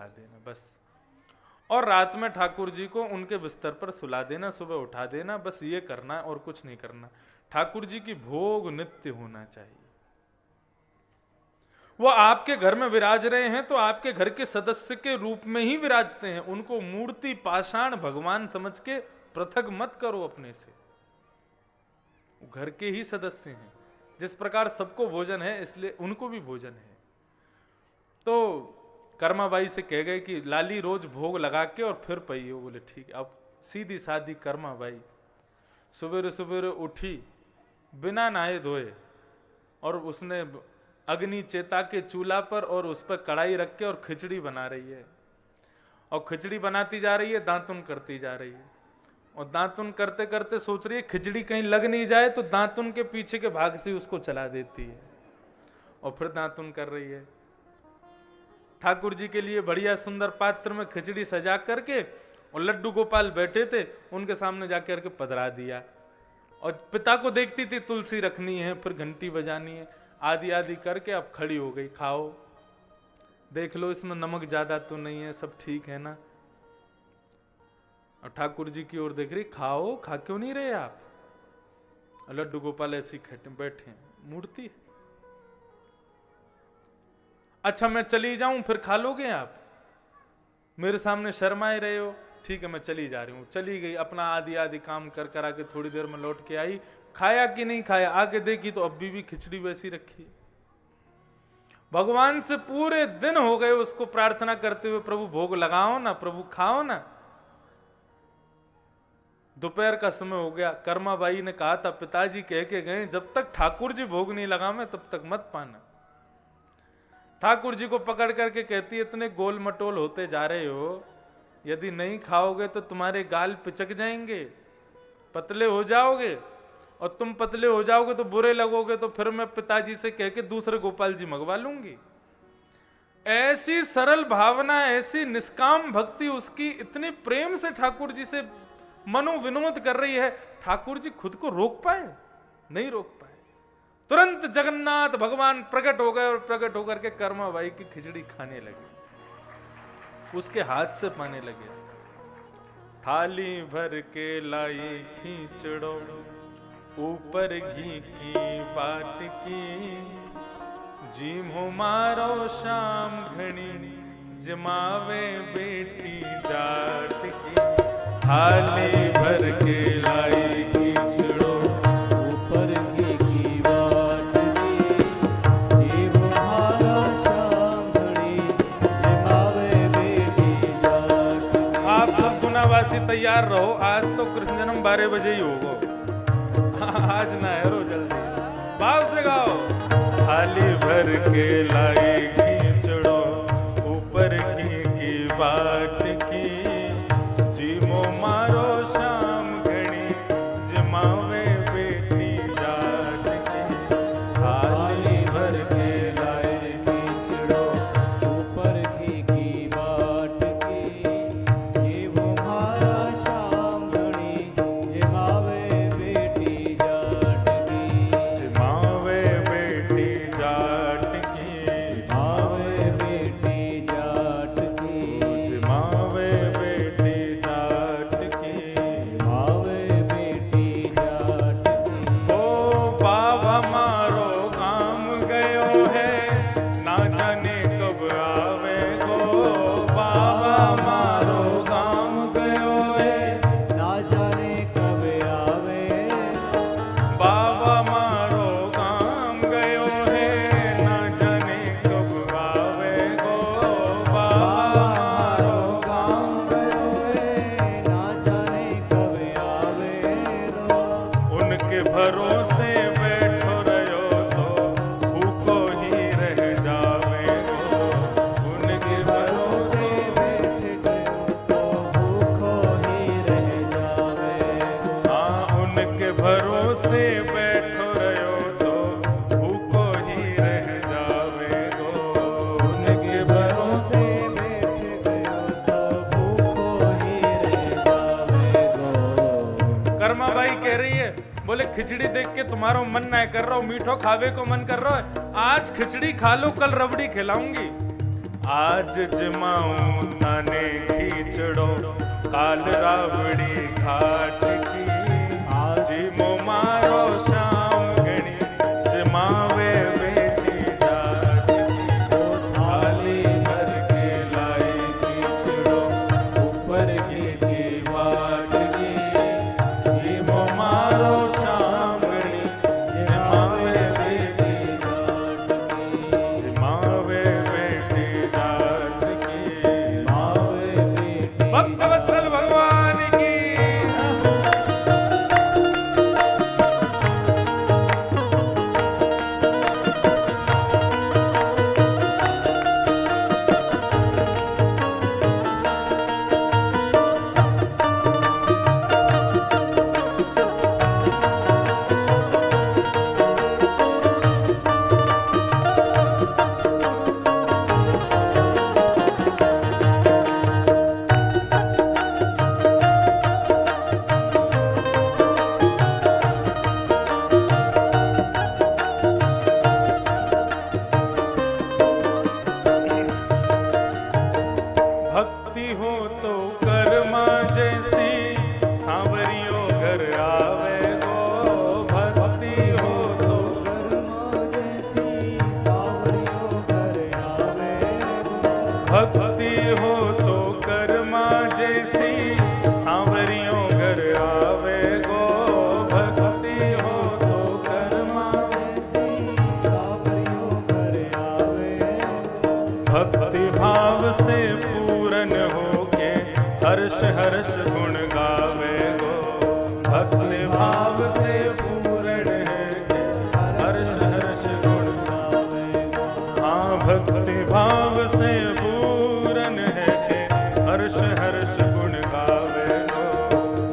लगा देना बस। और रात में ठाकुर जी को उनके बिस्तर पर सुला देना, सुबह उठा देना, बस ये करना और कुछ नहीं करना। ठाकुर जी की भोग नित्य होना चाहिए। वो आपके घर में विराज रहे हैं तो आपके घर के सदस्य के रूप में ही विराजते हैं। उनको मूर्ति पाषाण भगवान समझ के पृथक मत करो अपने से, वो घर के ही सदस्य हैं। जिस प्रकार सबको भोजन है इसलिए उनको भी भोजन है। तो कर्माबाई से कह गए कि लाली रोज भोग लगा के और फिर पइयो। बोले ठीक। अब सीधी सादी कर्माबाई सवेरे सवेरे उठी बिना नहाए धोए और उसने अग्नि चेता के चूल्हा पर और उस पर कढ़ाई रख के और खिचड़ी बना रही है। और खिचड़ी बनाती जा रही है, दांतुन करती जा रही है। और दांतुन करते करते सोच रही है खिचड़ी कहीं लग नहीं जाए, तो दांतुन के पीछे के भाग से उसको चला देती है और फिर दांतुन कर रही है। ठाकुर जी के लिए बढ़िया सुंदर पात्र में खिचड़ी सजा करके और लड्डू गोपाल बैठे थे, उनके सामने जाकर के पधरा दिया। और पिता को देखती थी तुलसी रखनी है, फिर घंटी बजानी है, आदि आदि करके अब खड़ी हो गई। खाओ, देख लो इसमें नमक ज्यादा तो नहीं है, सब ठीक है ना। और ठाकुर जी की ओर देख रही, खाओ, खा क्यों नहीं रहे आप? लड्डू गोपाल ऐसी बैठे हैं, मूर्ति है। अच्छा मैं चली जाऊं फिर खा लोगे आप? मेरे सामने शर्माए रहे हो? ठीक है मैं चली जा रही हूं। चली गई, अपना आदि आदि काम कर करा के थोड़ी देर में लौट के आई। खाया कि नहीं खाया, आके देखी तो अब भी खिचड़ी वैसी रखी। भगवान से पूरे दिन हो गए उसको प्रार्थना करते हुए, प्रभु भोग लगाओ ना, प्रभु खाओ ना। दोपहर का समय हो गया। कर्माबाई ने कहा था, पिताजी कह के गए जब तक ठाकुर जी भोग नहीं लगावे तब तक मत पाना। ठाकुर जी को पकड़ करके कहती है, इतने गोल मटोल होते जा रहे हो, यदि नहीं खाओगे तो तुम्हारे गाल पिचक जाएंगे, पतले हो जाओगे, और तुम पतले हो जाओगे तो बुरे लगोगे, तो फिर मैं पिताजी से कह के दूसरे गोपाल जी मंगवा लूंगी। ऐसी सरल भावना, ऐसी निष्काम भक्ति उसकी, इतने प्रेम से ठाकुर जी से मनोविनोद कर रही है। ठाकुर जी खुद को रोक पाए? नहीं रोक पाए। तुरंत जगन्नाथ भगवान प्रकट हो गए और प्रकट होकर के कर्माबाई की खिचड़ी खाने लगे, उसके हाथ से पाने लगे। थाली भर के लाई खींचड़ो, ऊपर घी की बाट की, जीमो मारो शाम घनी, जमावे बेटी जाट की। थाली भर के लाई खींचड़ो, ऊपर घी की बाट की, जीमो मारो शाम घनी, जमावे बेटी जाट की। आप सब गुनावासी तैयार रहो, आज तो कृष्ण जन्म 12 बजे ही होगा। आज ना है, जल्दी भाव से गाओ। थाली भर के लाई खींचड़ो, ऊपर घी की बाट की, जीमो मारो शाम घड़ी, जमावे बेटी जाट की। थाली भर के लाई खींचड़ो, ऊपर घी की बाट की, जीमो मारो शाम घड़ी, जमावे खिचड़ी देख के तुम्हारा मन ना कर रहा हो, मीठो खावे को मन कर रहा है, आज खिचड़ी खा लो, कल रबड़ी खिलाऊंगी। आज जमाऊं थाने खींचड़ो काल रावड़ी घाट की जिमो मारो शाम घणी जमावे बेटी जाट की थाली भर के लाई खींचड़ो ऊपर की बाट की जिमो मारो शाम घणी जमावे बेटी जाट की जमावे बेटी जाट की मावे बेटी भक्त वत्सल भगवान की भक्ति हो तो कर्मा जैसी सांवरियों घर आवे गो भक्ति हो तो कर्मा जैसी सांवरियों घर आवे गो भक्ति हो तो कर्मा जैसी सांवरियों घर आवे गो भक्ति हो तो कर्मा जैसी सांवरियों घर आवे गो भक्ति भाव से पूरन होके हर्ष हर्ष गुण गावे गो भक्ति भाव से पूरन है के हर्ष हर्ष गुण गावे गो हाँ भक्ति भाव से पूरन है के हर्ष हर्ष गुण गावे गो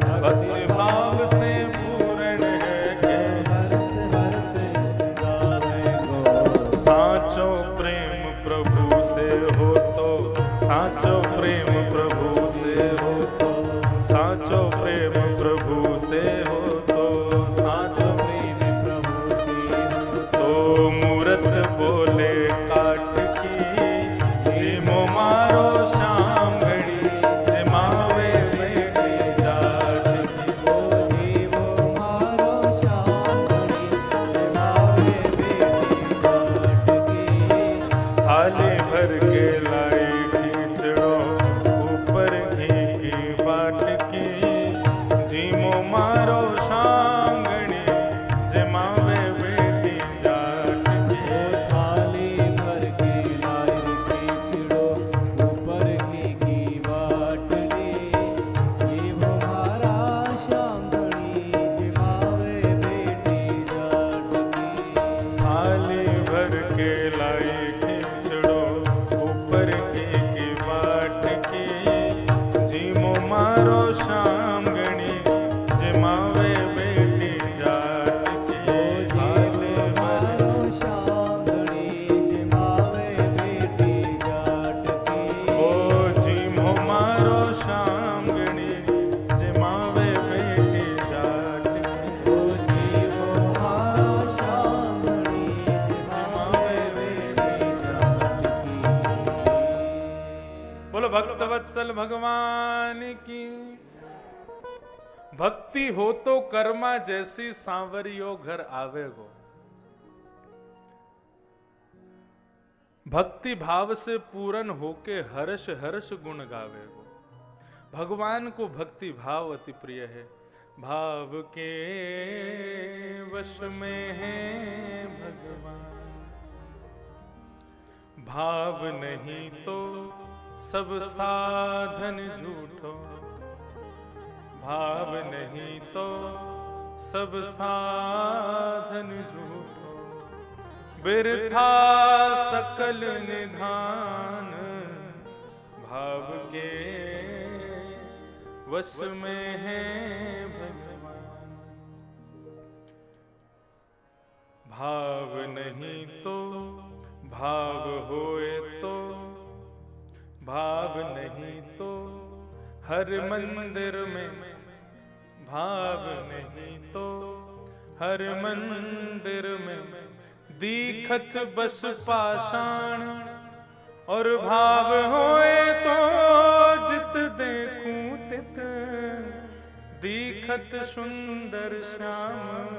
भक्ति भाव से पूरन है के हर्ष हर्ष गावे गो साचो प्रेम प्रभु से हो तो साचो प्रेम प्रभु से हो तो साचो प्रेम प्रभु से हो तो साचो प्रेम प्रभु से हो तो मूरत बोले काट की जिमो मारो शाम घड़ी जमावे बेटी जाट की ओ जीवो मारो शाम घड़ी जमावे बेटी जाट की थाली भर के लाई खींचड़ो ऊपर घी की बाट की जीमो मारो शाम घड़ी जमावे बेटी जाट की थाली भर के लाई खींचड़ो ऊपर की बाटली जीव मारा शाम घड़ी जमावे बेटी जाट की थाली भर के लाई खींचड़ो ऊपर की बाट की जीमो मारो शाम घड़ी जमावे बेटी जाट की थाली मारो शाम घड़ी जमावे बेटी जाट की ओ जीमो मारो शाम घड़ी जमावे बेटी जाट की ओ जीवो मारो शाम घड़ी जमावे बेटी जाट की बोलो भक्त वत्सल भगवान की भक्ति हो तो कर्मा जैसी सांवरियो घर आवे गो भक्ति भाव से पूरन होके हर्ष हर्ष गुण गावे गो भगवान को भक्ति भाव अति प्रिय है भाव के वश में है भगवान भाव नहीं तो सब साधन झूठो भाव नहीं तो सब साधन झूठो बिरथा सकल निधान भाव के वश में है भगवान भाव नहीं तो भाव होए तो भाव नहीं तो हर मंदिर में भाव नहीं तो हर मंदिर में दीखत बस पाषाण और भाव होए तो जित देखूं तित दीखत सुंदर श्याम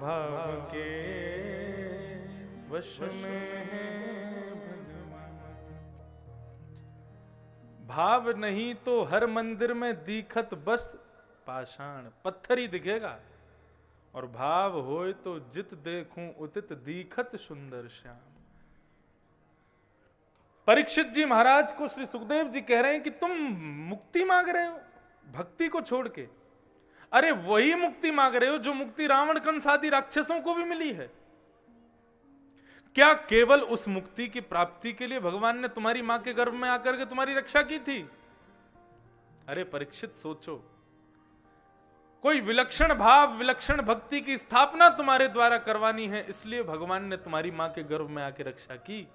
भाव के वश में है भगवान। भाव नहीं तो हर मंदिर में दीखत बस पाषाण पत्थर ही दिखेगा, और भाव होए तो जित देखूं उतित दीखत सुंदर श्याम। परीक्षित जी महाराज को श्री सुखदेव जी कह रहे हैं कि तुम मुक्ति मांग रहे हो भक्ति को छोड़ के। अरे वही मुक्ति मांग रहे हो जो मुक्ति रावण कंस आदि राक्षसों को भी मिली है। क्या केवल उस मुक्ति की प्राप्ति के लिए भगवान ने तुम्हारी मां के गर्भ में आकर के तुम्हारी रक्षा की थी? अरे परीक्षित सोचो, कोई विलक्षण भाव विलक्षण भक्ति की स्थापना तुम्हारे द्वारा करवानी है, इसलिए भगवान ने तुम्हारी मां के गर्भ में आके रक्षा की।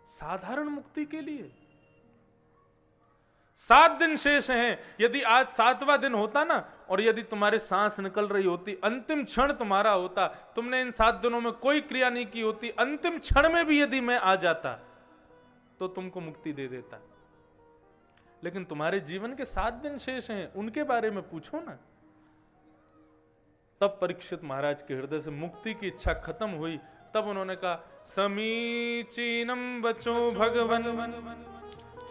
साधारण मुक्ति के लिए 7 दिन शेष हैं। यदि आज 7वां दिन होता ना, और यदि तुम्हारे सांस निकल रही होती, अंतिम क्षण तुम्हारा होता, तुमने इन 7 दिनों में कोई क्रिया नहीं की होती, अंतिम क्षण में भी यदि मैं आ जाता तो तुमको मुक्ति दे देता। लेकिन तुम्हारे जीवन के 7 दिन शेष हैं, उनके बारे में पूछो ना। तब परीक्षित महाराज के हृदय से मुक्ति की इच्छा खत्म हुई। तब उन्होंने कहा, समीचीनम वचो भगवन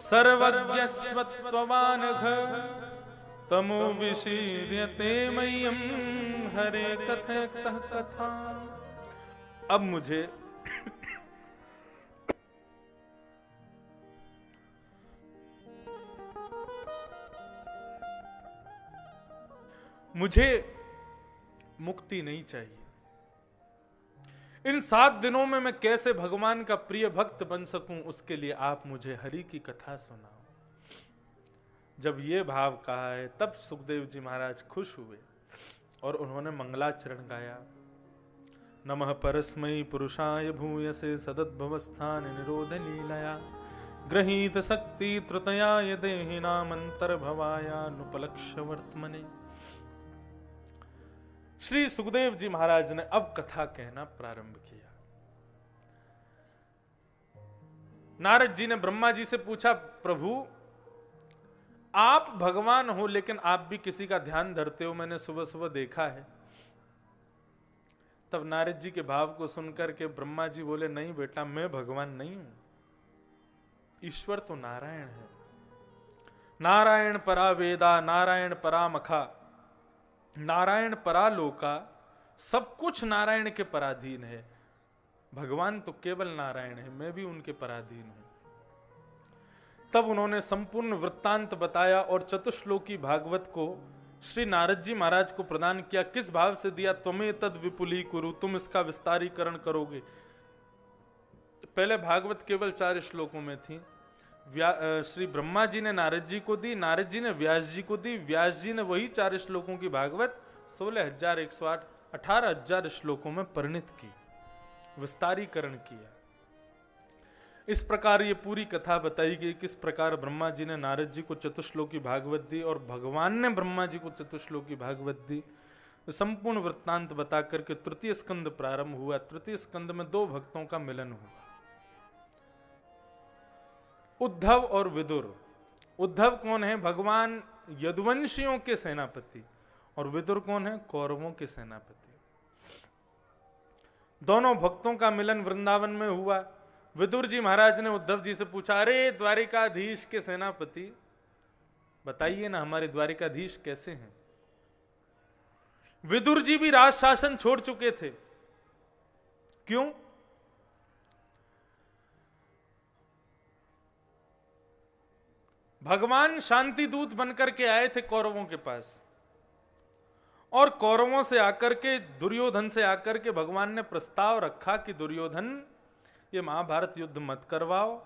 सर्वज्ञस्वत्वानघ तमो विशीर्यते मह्यम हरे कथयतः कथा। अब मुझे मुक्ति नहीं चाहिए। इन 7 दिनों में मैं कैसे भगवान का प्रिय भक्त बन सकूं, उसके लिए आप मुझे हरि की कथा सुनाओ। जब ये भाव कहा है तब सुखदेव जी महाराज खुश हुए और उन्होंने मंगलाचरण गाया। नमः परस्मै पुरुषाय भूयसे सदद्भवस्थान निरोध लीलया गृहीत शक्ति त्रुतयाय देहिनामंतर भवायानुपलक्ष्य वर्तमने। श्री सुखदेव जी महाराज ने अब कथा कहना प्रारंभ किया। नारद जी ने ब्रह्मा जी से पूछा, प्रभु आप भगवान हो लेकिन आप भी किसी का ध्यान धरते हो, मैंने सुबह सुबह देखा है। तब नारद जी के भाव को सुनकर के ब्रह्मा जी बोले, नहीं बेटा, मैं भगवान नहीं हूं, ईश्वर तो नारायण है। नारायण परा वेदा, नारायण परा मखा, नारायण परालोका, सब कुछ नारायण के पराधीन है। भगवान तो केवल नारायण है, मैं भी उनके पराधीन हूं। तब उन्होंने संपूर्ण वृत्तांत बताया और चतुश्लोकी भागवत को श्री नारद जी महाराज को प्रदान किया। किस भाव से दिया? तुम्हें तद विपुली कुरु, तुम इसका विस्तारीकरण करोगे। पहले भागवत केवल 4 श्लोकों में थी। श्री ब्रह्मा जी ने नारद जी को दी, नारद जी ने व्यास जी को दी, व्यास जी ने वही 4 श्लोकों की भागवत 16,108 18,000 श्लोकों में परिणित की, विस्तारीकरण किया। इस प्रकार ये पूरी कथा बताई गई, किस प्रकार ब्रह्मा जी ने नारद जी को चतुश्लोकी भागवत दी और भगवान ने ब्रह्मा जी को चतुश्लोकी भागवत दी। संपूर्ण वृत्तांत बता करके तृतीय स्कंद प्रारंभ हुआ। तृतीय स्कंद में 2 भक्तों का मिलन हुआ, उद्धव और विदुर। उद्धव कौन है? भगवान यदुवंशियों के सेनापति। और विदुर कौन है? कौरवों के सेनापति। दोनों भक्तों का मिलन वृंदावन में हुआ। विदुर जी महाराज ने उद्धव जी से पूछा, अरे द्वारिकाधीश के सेनापति, बताइए ना हमारे द्वारिकाधीश कैसे हैं? विदुर जी भी राज शासन छोड़ चुके थे। क्यों? भगवान शांति दूत बनकर के आए थे कौरवों के पास, और कौरवों से आकर के, दुर्योधन से आकर के भगवान ने प्रस्ताव रखा कि दुर्योधन, ये महाभारत युद्ध मत करवाओ।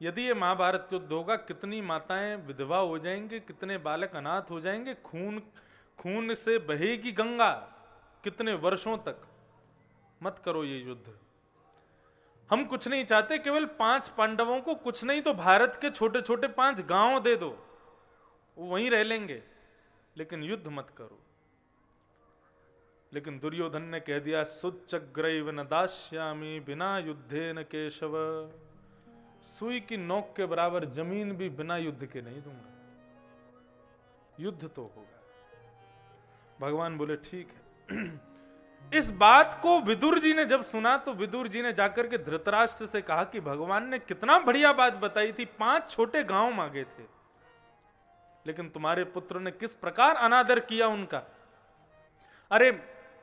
यदि ये महाभारत युद्ध होगा, कितनी माताएं विधवा हो जाएंगी, कितने बालक अनाथ हो जाएंगे, खून से बहेगी गंगा कितने वर्षों तक। मत करो ये युद्ध। हम कुछ नहीं चाहते, केवल 5 पांडवों को, कुछ नहीं तो भारत के छोटे छोटे 5 गांव दे दो, वो वहीं रह लेंगे, लेकिन युद्ध मत करो। लेकिन दुर्योधन ने कह दिया सुच्चग्रैव न दास्यामि बिना युद्धे न केशव, सुई की नोक के बराबर जमीन भी बिना युद्ध के नहीं दूंगा, युद्ध तो होगा। भगवान बोले ठीक है। इस बात को विदुर जी ने जब सुना तो विदुर जी ने जाकर के धृतराष्ट्र से कहा कि भगवान ने कितना बढ़िया बात बताई थी, 5 छोटे गांव मांगे थे, लेकिन तुम्हारे पुत्र ने किस प्रकार अनादर किया उनका। अरे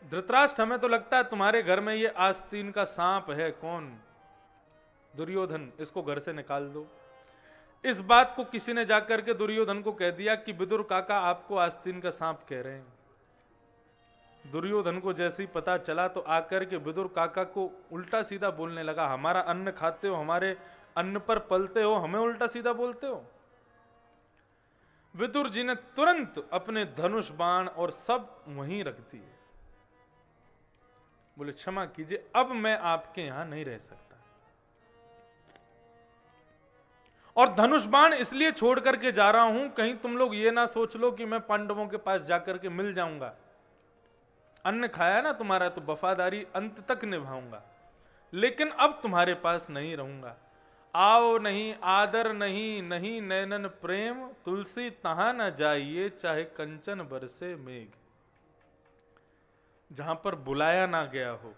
धृतराष्ट्र, हमें तो लगता है तुम्हारे घर में ये आस्तीन का सांप है। कौन? दुर्योधन। इसको घर से निकाल दो। इस बात को किसी ने जाकर के दुर्योधन को कह दिया कि विदुर काका आपको आस्तीन का सांप कह रहे हैं। दुर्योधन को जैसे ही पता चला तो आकर के विदुर काका को उल्टा सीधा बोलने लगा, हमारा अन्न खाते हो, हमारे अन्न पर पलते हो, हमें उल्टा सीधा बोलते हो। विदुर जी ने तुरंत अपने धनुष बाण और सब वहीं रख दिए। बोले क्षमा कीजिए, अब मैं आपके यहां नहीं रह सकता। और धनुष बाण इसलिए छोड़ करके जा रहा हूं, कहीं तुम लोग ये ना सोच लो कि मैं पांडवों के पास जाकर के मिल जाऊंगा। अन्न खाया ना तुम्हारा, तो वफादारी अंत तक निभाऊंगा, लेकिन अब तुम्हारे पास नहीं रहूंगा। आओ नहीं आदर नहीं, नहीं नैनन प्रेम, तुलसी तहां न जाइए चाहे कंचन बरसे मेघ। जहां पर बुलाया ना गया हो,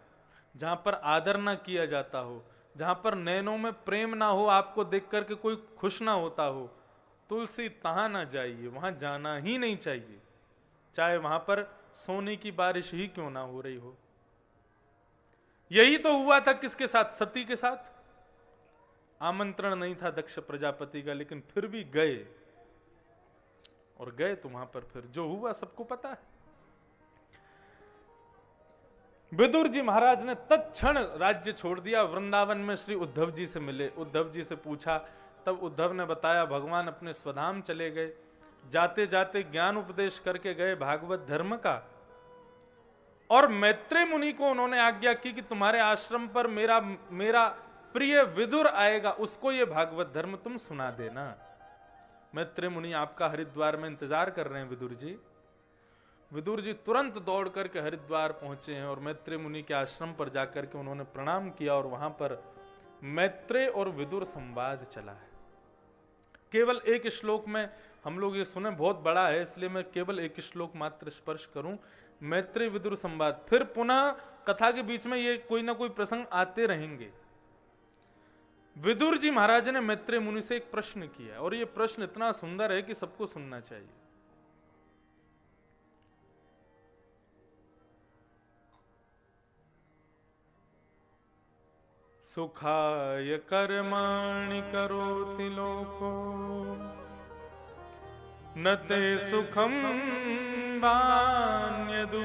जहां पर आदर ना किया जाता हो, जहां पर नैनों में प्रेम ना हो, आपको देख करके कोई खुश ना होता हो, तुलसी तहां ना जाइए, वहां जाना ही नहीं चाहिए, चाहे वहां पर सोने की बारिश ही क्यों ना हो रही हो। यही तो हुआ था किसके साथ? सती के साथ। आमंत्रण नहीं था दक्ष प्रजापति का, लेकिन फिर भी गए, और गए तो वहां पर फिर जो हुआ सबको पता है। विदुर जी महाराज ने तत्क्षण राज्य छोड़ दिया, वृंदावन में श्री उद्धव जी से मिले, उद्धव जी से पूछा, तब उद्धव ने बताया भगवान अपने स्वधाम चले गए, जाते जाते ज्ञान उपदेश करके गए भागवत धर्म का, और मैत्रेय मुनि को उन्होंने आज्ञा की कि तुम्हारे आश्रम पर मेरा प्रिय विदुर आएगा, उसको ये भागवत धर्म तुम सुना देना। मैत्रेय मुनि आपका हरिद्वार में इंतजार कर रहे हैं विदुर जी। विदुर जी तुरंत दौड़ करके हरिद्वार पहुंचे हैं, और मैत्रेय मुनि के आश्रम पर जाकर के उन्होंने प्रणाम किया, और वहां पर मैत्रेय और विदुर संवाद चला है। केवल एक श्लोक में हम लोग ये सुने, बहुत बड़ा है इसलिए मैं केवल एक श्लोक मात्र स्पर्श करूं। मैत्रेय विदुर संवाद, फिर पुनः कथा के बीच में ये कोई ना कोई प्रसंग आते रहेंगे। विदुर जी महाराज ने मैत्रेय मुनि से एक प्रश्न किया, और ये प्रश्न इतना सुंदर है कि सबको सुनना चाहिए। सुखाय कर्माणि करोति लोको न ते सुखम वान्यदुपारमं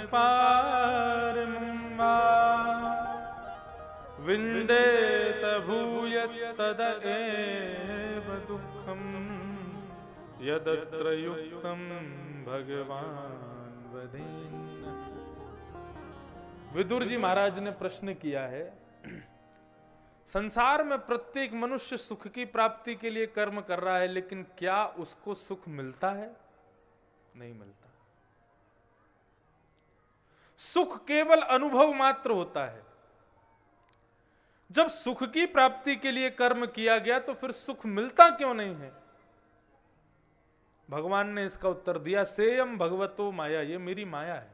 वा विन्देत भूयस्तद एव दुःखं यदत्र युक्तं भगवान् वदेन्न। विदुर जी महाराज ने प्रश्न किया है, संसार में प्रत्येक मनुष्य सुख की प्राप्ति के लिए कर्म कर रहा है, लेकिन क्या उसको सुख मिलता है? नहीं मिलता। सुख केवल अनुभव मात्र होता है। जब सुख की प्राप्ति के लिए कर्म किया गया तो फिर सुख मिलता क्यों नहीं है? भगवान ने इसका उत्तर दिया, सेयम भगवतो माया, ये मेरी माया है।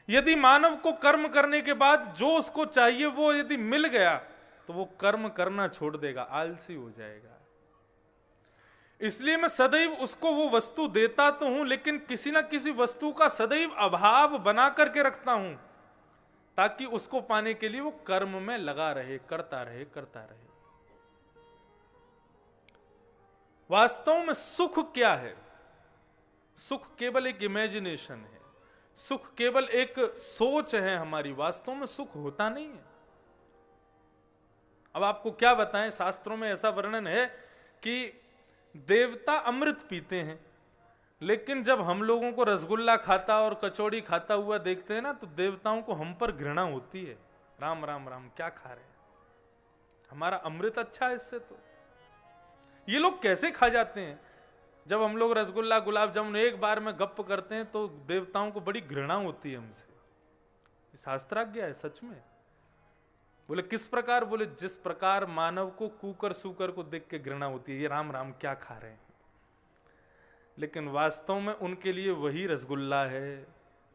यदि मानव को कर्म करने के बाद जो उसको चाहिए वो यदि मिल गया तो वो कर्म करना छोड़ देगा, आलसी हो जाएगा। इसलिए मैं सदैव उसको वो वस्तु देता तो हूं, लेकिन किसी ना किसी वस्तु का सदैव अभाव बना करके रखता हूं, ताकि उसको पाने के लिए वो कर्म में लगा रहे, करता रहे, करता रहे। वास्तव में सुख क्या है? सुख केवल एक इमेजिनेशन है, सुख केवल एक सोच है हमारी। वास्तव में सुख होता नहीं है। अब आपको क्या बताएं, शास्त्रों में ऐसा वर्णन है कि देवता अमृत पीते हैं, लेकिन जब हम लोगों को रसगुल्ला खाता और कचौड़ी खाता हुआ देखते हैं ना, तो देवताओं को हम पर घृणा होती है। राम राम राम, क्या खा रहे हैं? हमारा अमृत अच्छा है इससे। तो ये लोग कैसे खा जाते हैं? जब हम लोग रसगुल्ला गुलाब जामुन एक बार में गप करते हैं तो देवताओं को बड़ी घृणा होती है हमसे। शास्त्राज्ञा है सच में। बोले किस प्रकार? बोले जिस प्रकार मानव को कुकर सूकर को देख के घृणा होती है, ये राम राम क्या खा रहे हैं, लेकिन वास्तव में उनके लिए वही रसगुल्ला है,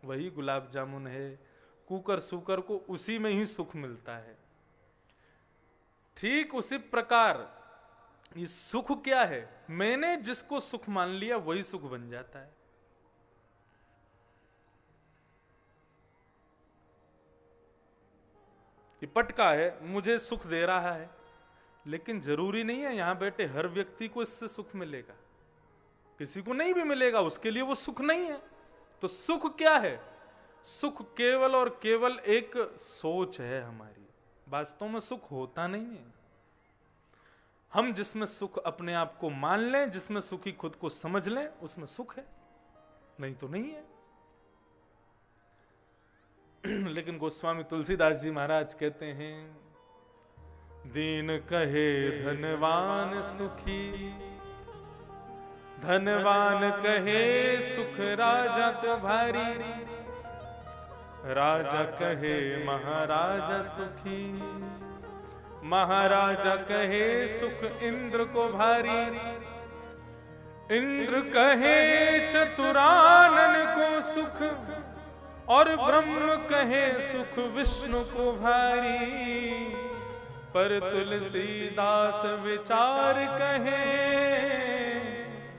वही गुलाब जामुन है। कुकर सूकर को उसी में ही सुख मिलता है। ठीक उसी प्रकार ये सुख क्या है? मैंने जिसको सुख मान लिया वही सुख बन जाता है। ये पटका है, मुझे सुख दे रहा है, लेकिन जरूरी नहीं है यहां बैठे हर व्यक्ति को इससे सुख मिलेगा। किसी को नहीं भी मिलेगा, उसके लिए वो सुख नहीं है। तो सुख क्या है? सुख केवल और केवल एक सोच है हमारी। वास्तव में सुख होता नहीं है। हम जिसमें सुख अपने आप को मान लें, जिसमें सुखी खुद को समझ लें, उसमें सुख है, नहीं तो नहीं है। लेकिन गोस्वामी तुलसीदास जी महाराज कहते हैं, दीन कहे धनवान सुखी, धनवान कहे सुख राजा को भारी, राजा कहे महाराजा सुखी, महाराजा कहे सुख इंद्र को भारी, इंद्र कहे चतुरानन को सुख, और ब्रह्म कहे सुख विष्णु को भारी। पर तुलसीदास विचार कहे,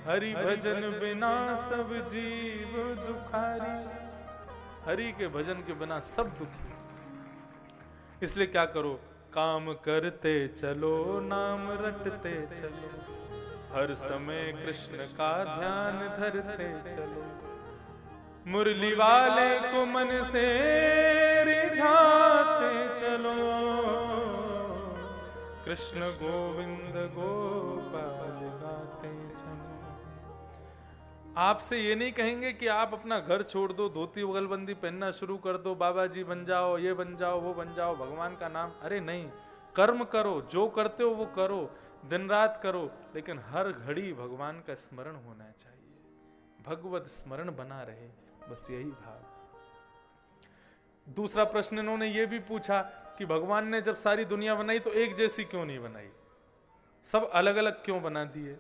हरि भजन बिना सब जीव दुखारी। हरि के भजन के बिना सब दुखी। इसलिए क्या करो? काम करते चलो, नाम रटते चलो, हर समय कृष्ण का ध्यान धरते चलो। मुरली वाले को मन से रिझाते चलो, कृष्ण गोविंद गोपाल गाते चलो। आपसे ये नहीं कहेंगे कि आप अपना घर छोड़ दो, धोती बगलबंदी पहनना शुरू कर दो, बाबा जी बन जाओ, ये बन जाओ, वो बन जाओ, भगवान का नाम। अरे नहीं, कर्म करो, जो करते हो वो करो, दिन रात करो, लेकिन हर घड़ी भगवान का स्मरण होना चाहिए, भगवत स्मरण बना रहे, बस यही भाव। दूसरा प्रश्न इन्होंने ये भी पूछा कि भगवान ने जब सारी दुनिया बनाई तो एक जैसी क्यों नहीं बनाई, सब अलग अलग क्यों बना दिए?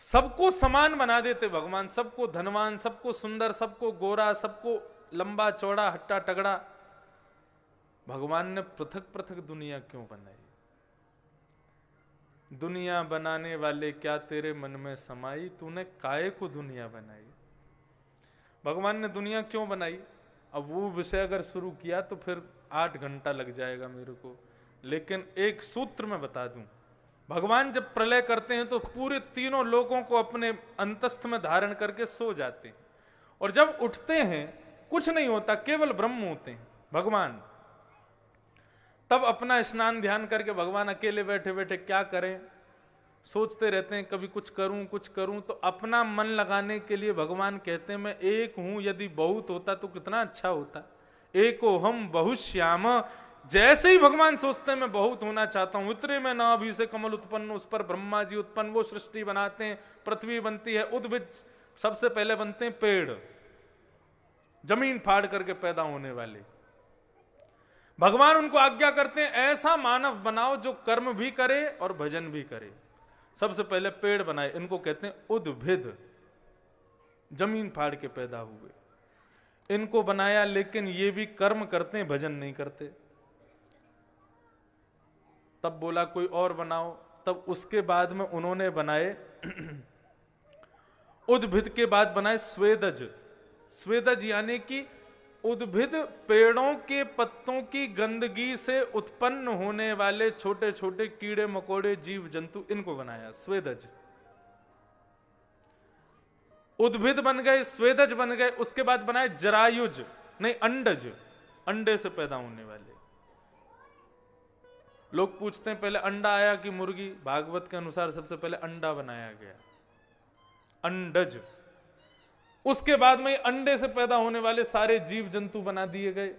सबको समान बना देते भगवान, सबको धनवान, सबको सुंदर, सबको गोरा, सबको लंबा चौड़ा हट्टा तगड़ा। भगवान ने पृथक पृथक दुनिया क्यों बनाई? दुनिया बनाने वाले क्या तेरे मन में समाई, तूने काहे को दुनिया बनाई? भगवान ने दुनिया क्यों बनाई? अब वो विषय अगर शुरू किया तो फिर 8 घंटा लग जाएगा मेरे को, लेकिन एक सूत्र में बता दूं। भगवान जब प्रलय करते हैं तो पूरे तीनों लोगों को अपने अंतस्थ में धारण करके सो जाते हैं, और जब उठते हैं कुछ नहीं होता, केवल ब्रह्म होते हैं भगवान। तब अपना स्नान ध्यान करके भगवान अकेले बैठे बैठे क्या करें, सोचते रहते हैं कभी कुछ करूं। तो अपना मन लगाने के लिए भगवान कहते हैं, मैं एक हूं, यदि बहुत होता तो कितना अच्छा होता। एको हम बहुश्याम। जैसे ही भगवान सोचते हैं मैं बहुत होना चाहता हूं, इतने में ना अभी से कमल उत्पन्न, उस पर ब्रह्मा जी उत्पन्न, वो सृष्टि बनाते हैं, पृथ्वी बनती है, उद्भिद सबसे पहले बनते हैं पेड़, जमीन फाड़ करके पैदा होने वाले। भगवान उनको आज्ञा करते हैं ऐसा मानव बनाओ जो कर्म भी करे और भजन भी करे। सबसे पहले पेड़ बनाए, इनको कहते हैं उद्भिद, जमीन फाड़ के पैदा हुए, इनको बनाया, लेकिन ये भी कर्म करते हैं, भजन नहीं करते। तब बोला कोई और बनाओ, तब उसके बाद में उन्होंने बनाए उद्भिद के बाद बनाए स्वेदज। स्वेदज यानी कि उद्भिद पेड़ों के पत्तों की गंदगी से उत्पन्न होने वाले छोटे छोटे कीड़े मकोड़े जीव जंतु, इनको बनाया स्वेदज। उद्भिद बन गए, स्वेदज बन गए, उसके बाद बनाए जरायुज, नहीं अंडज, अंडे से पैदा होने वाले। लोग पूछते हैं पहले अंडा आया कि मुर्गी? भागवत के अनुसार सबसे पहले अंडा बनाया गया, अंडज। उसके बाद में अंडे से पैदा होने वाले सारे जीव जंतु बना दिए गए,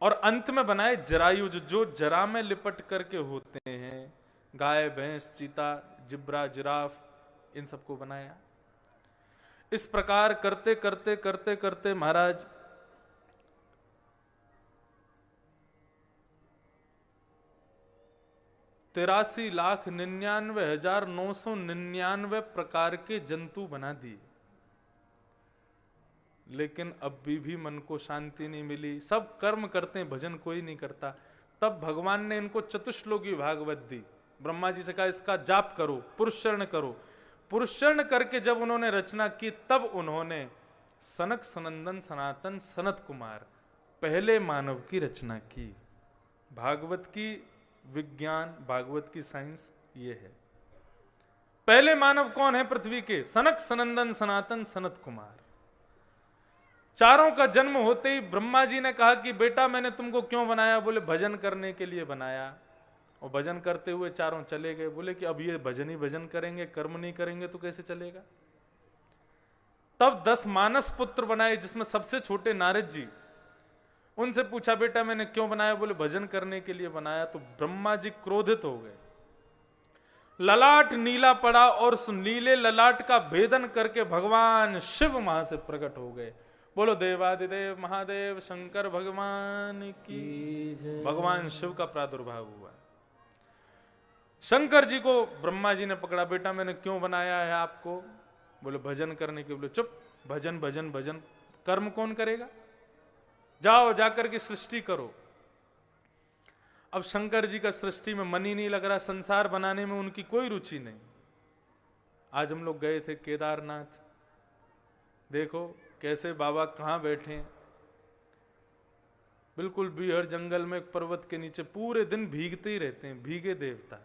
और अंत में बनाए जरायुज, जो जरा में लिपट करके होते हैं, गाय भैंस चीता जिब्रा जिराफ, इन सबको बनाया। इस प्रकार करते करते करते करते महाराज 83,99,999 प्रकार के जंतु बना दिए, लेकिन अब भी मन को शांति नहीं मिली। सब कर्म करते हैं, भजन कोई नहीं करता। तब भगवान ने इनको चतुश्लोकी भागवत दी। ब्रह्मा जी से कहा इसका जाप करो, पुरुषचरण करो। पुरुषचरण करके जब उन्होंने रचना की, तब उन्होंने सनक सनंदन सनातन सनत कुमार पहले मानव की रचना की। भागवत की विज्ञान, भागवत की साइंस ये है। पहले मानव कौन है पृथ्वी के? सनक सनंदन सनातन सनत कुमार। चारों का जन्म होते ही ब्रह्मा जी ने कहा कि बेटा मैंने तुमको क्यों बनाया? बोले भजन करने के लिए बनाया। और भजन करते हुए चारों चले गए। बोले कि अब ये भजन ही भजन करेंगे, कर्म नहीं करेंगे तो कैसे चलेगा? तब 10 मानस पुत्र बनाए, जिसमें सबसे छोटे नारद जी। उनसे पूछा बेटा मैंने क्यों बनाया? बोले भजन करने के लिए बनाया। तो ब्रह्मा जी क्रोधित हो गए। ललाट नीला पड़ा और उस नीले ललाट का भेदन करके भगवान शिव वहां से प्रकट हो गए। बोलो देवादिदेव महादेव शंकर भगवान की जय। भगवान शिव का प्रादुर्भाव हुआ। शंकर जी को ब्रह्मा जी ने पकड़ा, बेटा मैंने क्यों बनाया है आपको? बोले भजन करने के। बोले चुप, भजन भजन भजन, कर्म कौन करेगा? जाओ जाकर के सृष्टि करो। अब शंकर जी का सृष्टि में मन ही नहीं लग रहा, संसार बनाने में उनकी कोई रुचि नहीं। आज हम लोग गए थे केदारनाथ, देखो कैसे बाबा कहां बैठे हैं, बिल्कुल बीहड़ जंगल में एक पर्वत के नीचे, पूरे दिन भीगते ही रहते हैं। भीगे देवता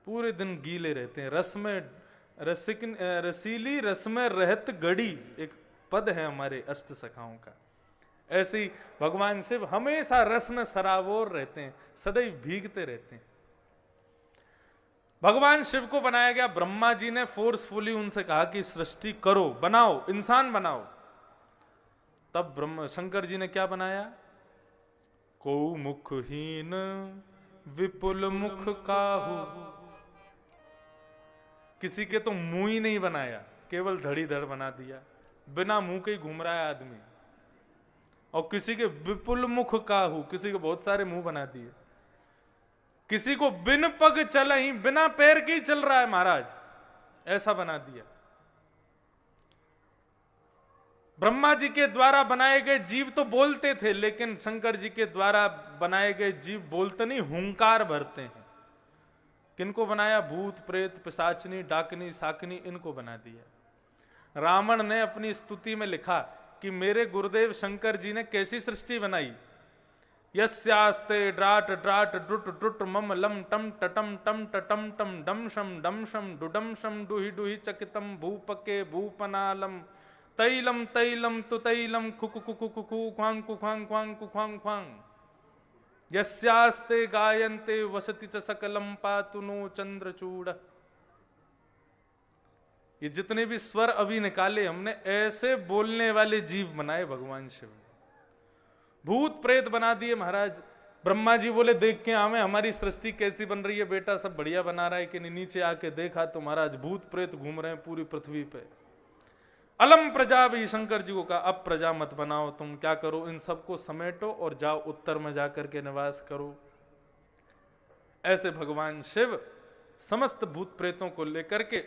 पूरे दिन गीले रहते हैं। रस में रसीली रस में रहत गड़ी, एक पद है हमारे अष्ट सखाओं का। ऐसे ही भगवान शिव हमेशा रस में सराबोर रहते हैं, सदैव भीगते रहते हैं। भगवान शिव को बनाया गया। ब्रह्मा जी ने फोर्सफुली उनसे कहा कि सृष्टि करो, बनाओ, इंसान बनाओ। तब ब्रह्म शंकर जी ने क्या बनाया? को मुखहीन विपुल मुख काहू। किसी के तो मुंह ही नहीं बनाया, केवल धड़ीधड़ बना दिया, बिना मुंह के ही घूम रहा है आदमी। और किसी के विपुल मुख काहू, किसी के बहुत सारे मुंह बना दिए। किसी को बिन पग चल ही, बिना पैर के ही चल रहा है महाराज, ऐसा बना दिया। ब्रह्मा जी के द्वारा बनाए गए जीव तो बोलते थे, लेकिन शंकर जी के द्वारा बनाए गए जीव बोलते नहीं, हुंकार भरते हैं। किनको बनाया? भूत प्रेत पिशाचनी डाकनी साकनी, इनको बना दिया। रावण ने अपनी स्तुति में लिखा कि मेरे गुरुदेव शंकर जी ने कैसी सृष्टि बनाई। यस्यास्ते ड्राट ड्राट ड्रुट ड्रुट मम लम टम टटम टम टटम टम डम शम डुडम शम डुहि डुहि चकितम भूपके भूपनालम तैलम तैलम तु तैलम खुकु कुकु कुकु ख्वांग कुख्वांग ख्वांग कुख्वांग ख्वांग। यस्यास्ते गायन्ते वसति च सकलम पातुनो चंद्रचूड़। ये जितने भी स्वर अभी निकाले हमने, ऐसे बोलने वाले जीव बनाए भगवान शिव। भूत प्रेत बना दिए महाराज। ब्रह्मा जी बोले देख के हमें हमारी सृष्टि कैसी बन रही है बेटा, सब बढ़िया बना रहा है कि नहीं? नीचे आके देखा तो महाराज भूत प्रेत घूम रहे हैं पूरी पृथ्वी पे। अलम प्रजा भी शंकर जी को कहा अब प्रजा मत बनाओ, तुम क्या करो, इन सबको समेटो और जाओ उत्तर में जाकर के निवास करो। ऐसे भगवान शिव समस्त भूत प्रेतों को लेकर के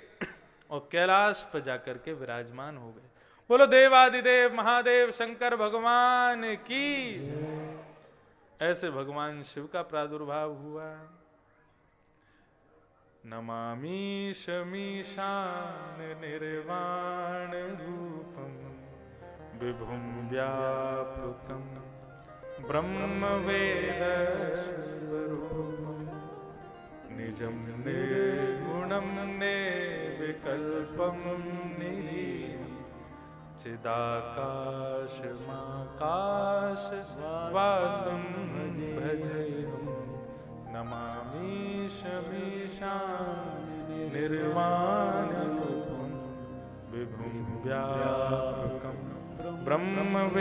और कैलाश पर जाकर के विराजमान हो गए। बोलो देवादिदेव महादेव शंकर भगवान की। ऐसे भगवान शिव का प्रादुर्भाव हुआ। नमामि शमीशान निर्वाण रूपम विभुम व्यापकम ब्रह्म वेद स्वरूपम निजं निर्गुणं निर्विकल्पं निरीहं चिदाकाशमाकाशवासं भजेऽहम्। नमामि शमीशान निर्वाणरूपं विभुं व्यापकं ब्रह्मवेदस्वरूपं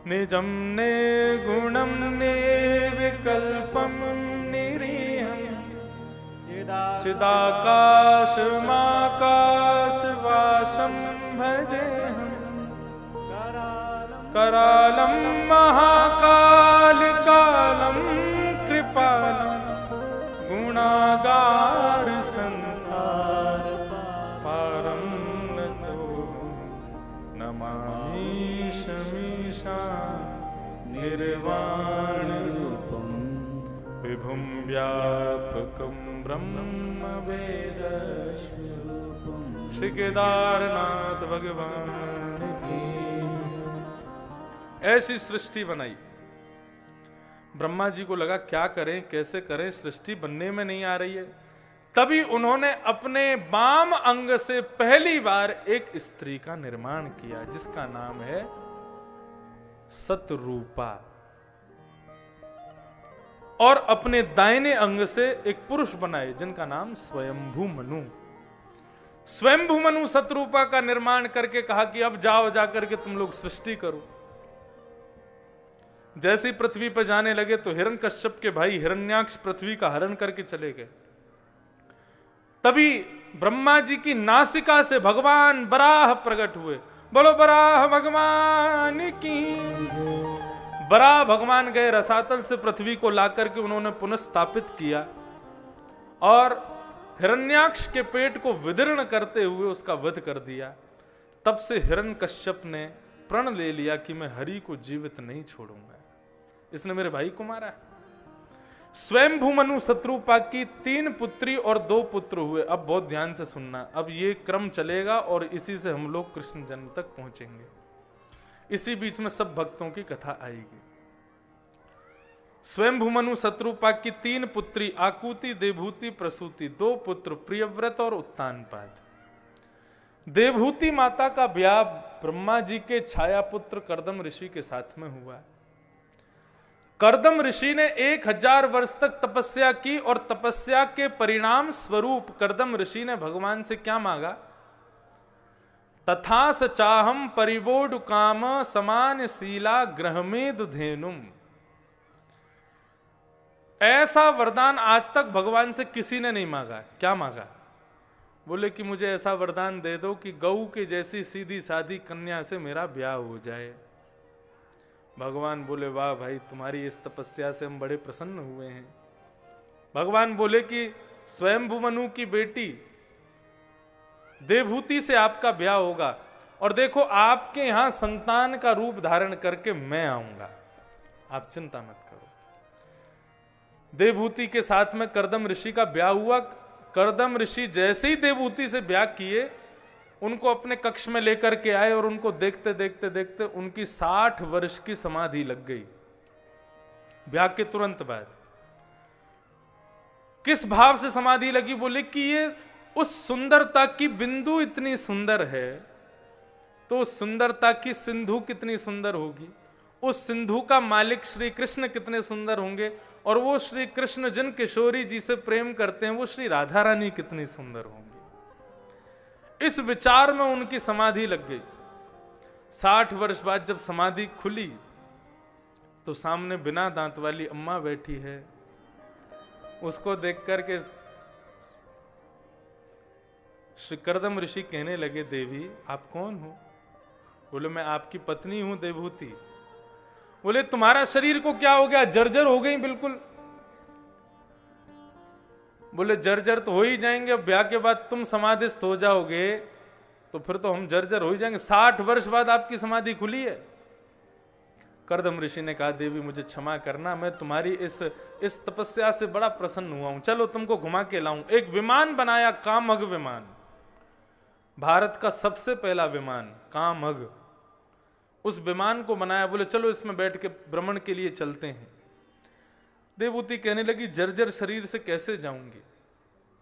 निजं निर्गुणं निर्विकल्पं निरीहं चिदाकाशमाकाशवासं भजेऽहम्। करालं महाकाल कालं विभुम व्यापकम ब्रह्म वेद श्री केदारनाथ भगवान की। ऐसी सृष्टि बनाई। ब्रह्मा जी को लगा क्या करें, कैसे करें, सृष्टि बनने में नहीं आ रही है। तभी उन्होंने अपने वाम अंग से पहली बार एक स्त्री का निर्माण किया जिसका नाम है सतरूपा, और अपने दाहिने अंग से एक पुरुष बनाए जिनका नाम स्वयंभू मनु। स्वयंभू मनु सतरूपा का निर्माण करके कहा कि अब जाओ जाकर के तुम लोग सृष्टि करो। जैसे पृथ्वी पर जाने लगे तो हिरण्यकश्यप के भाई हिरण्याक्ष पृथ्वी का हरण करके चले गए। तभी ब्रह्मा जी की नासिका से भगवान बराह प्रकट हुए। बोलो बराह भगवान की। बराह भगवान गए रसातल से पृथ्वी को लाकर के उन्होंने पुनः स्थापित किया और हिरण्याक्ष के पेट को विदीर्ण करते हुए उसका वध कर दिया। तब से हिरण्यकश्यप ने प्रण ले लिया कि मैं हरि को जीवित नहीं छोड़ूंगा, इसने मेरे भाई को मारा। स्वयंभू मनु सतरूपा की 3 पुत्री और 2 पुत्र हुए। अब बहुत ध्यान से सुनना, अब ये क्रम चलेगा और इसी से हम लोग कृष्ण जन्म तक पहुंचेंगे। इसी बीच में सब भक्तों की कथा आएगी। स्वयंभू मनु सतरूपा की 3 पुत्री आकुति, देवहूति, प्रसूति, 2 पुत्र प्रियव्रत और उत्तानपाद। देवहूति माता का ब्याह ब्रह्मा जी के छाया पुत्र कर्दम ऋषि के साथ में हुआ। कर्दम ऋषि ने 1000 वर्ष तक तपस्या की और तपस्या के परिणाम स्वरूप कर्दम ऋषि ने भगवान से क्या मांगा? तथा स चाहम परिवोड काम समान शीला ग्रहमेद धेनुम। ऐसा वरदान आज तक भगवान से किसी ने नहीं मांगा। क्या मांगा? बोले कि मुझे ऐसा वरदान दे दो कि गऊ के जैसी सीधी सादी कन्या से मेरा ब्याह हो जाए। भगवान बोले वाह भाई, तुम्हारी इस तपस्या से हम बड़े प्रसन्न हुए हैं। भगवान बोले कि स्वयंभू मनु की बेटी देवहूति से आपका ब्याह होगा और देखो आपके यहां संतान का रूप धारण करके मैं आऊंगा, आप चिंता मत करो। देवहूति के साथ में कर्दम ऋषि का ब्याह हुआ। कर्दम ऋषि जैसे ही देवहूति से ब्याह किए उनको अपने कक्ष में लेकर के आए और उनको देखते देखते देखते उनकी 60 वर्ष की समाधि लग गई ब्याह के तुरंत बाद। किस भाव से समाधि लगी? बोले कि ये उस सुंदरता की बिंदु इतनी सुंदर है तो उस सुंदरता की सिंधु कितनी सुंदर होगी, उस सिंधु का मालिक श्री कृष्ण कितने सुंदर होंगे, और वो श्री कृष्ण जिन किशोरी जी से प्रेम करते हैं वो श्री राधा रानी कितनी सुंदर होंगी। इस विचार में उनकी समाधि लग गई। 60 वर्ष बाद जब समाधि खुली तो सामने बिना दांत वाली अम्मा बैठी है। उसको देख करके श्री कर्दम ऋषि कहने लगे, देवी आप कौन हो? बोले मैं आपकी पत्नी हूं देवहूति। बोले तुम्हारा शरीर को क्या हो गया? जर्जर हो गई बिल्कुल। बोले जर्जर तो हो ही जाएंगे, अब ब्याह के बाद तुम समाधिस्थ हो जाओगे तो फिर तो हम जर्जर हो ही जाएंगे। 60 वर्ष बाद आपकी समाधि खुली है। कर्दम ऋषि ने कहा देवी मुझे क्षमा करना, मैं तुम्हारी इस तपस्या से बड़ा प्रसन्न हुआ हूं। चलो तुमको घुमा के लाऊं। एक विमान बनाया, कामघ विमान, भारत का सबसे पहला विमान कामघ। उस विमान को बनाया। बोले चलो इसमें बैठ के भ्रमण के लिए चलते हैं। देवहूति कहने लगी जर्जर शरीर से कैसे जाऊंगी?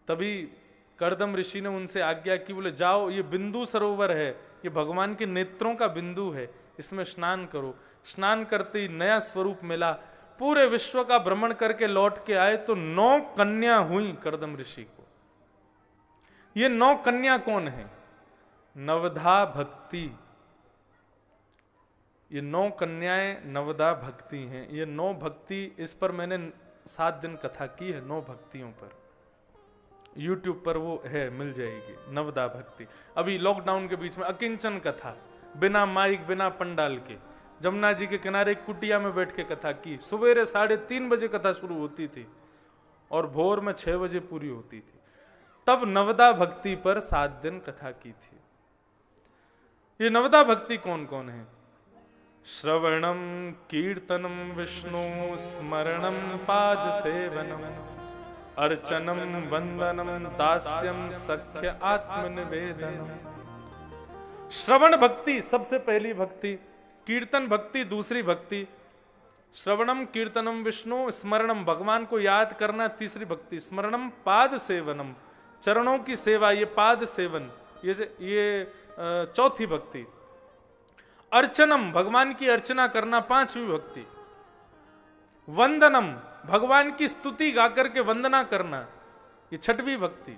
तभी कर्दम ऋषि ने उनसे आज्ञा की। बोले जाओ, ये बिंदु सरोवर है, ये भगवान के नेत्रों का बिंदु है, इसमें स्नान करो। स्नान करते ही नया स्वरूप मिला। पूरे विश्व का भ्रमण करके लौट के आए तो 9 कन्या हुई कर्दम ऋषि को। ये 9 कन्या कौन है? नवधा भक्ति। ये 9 कन्याएं नवदा भक्ति हैं। ये 9 भक्ति, इस पर मैंने 7 दिन कथा की है 9 भक्तियों पर। YouTube पर वो है, मिल जाएगी नवदा भक्ति। अभी लॉकडाउन के बीच में अकिंचन कथा, बिना माइक बिना पंडाल के, जमुना जी के किनारे एक कुटिया में बैठ के कथा की। सवेरे 3:30 बजे कथा शुरू होती थी और भोर में 6 बजे पूरी होती थी। तब नवदा भक्ति पर 7 दिन कथा की थी। ये नवदा भक्ति कौन कौन है? श्रवणम कीर्तनम विष्णु स्मरणम पाद सेवनम अर्चनम वंदनम दास्यम सख्य आत्मनिवेदनम। श्रवण भक्ति सबसे पहली भक्ति, कीर्तन भक्ति दूसरी भक्ति, श्रवणम कीर्तनम विष्णु स्मरणम भगवान को याद करना तीसरी भक्ति, स्मरणम पाद सेवनम चरणों की सेवा, ये पाद सेवन ये चौथी भक्ति, अर्चनम भगवान की अर्चना करना पांचवी भक्ति, वंदनम भगवान की स्तुति गाकर के वंदना करना ये छठवीं भक्ति,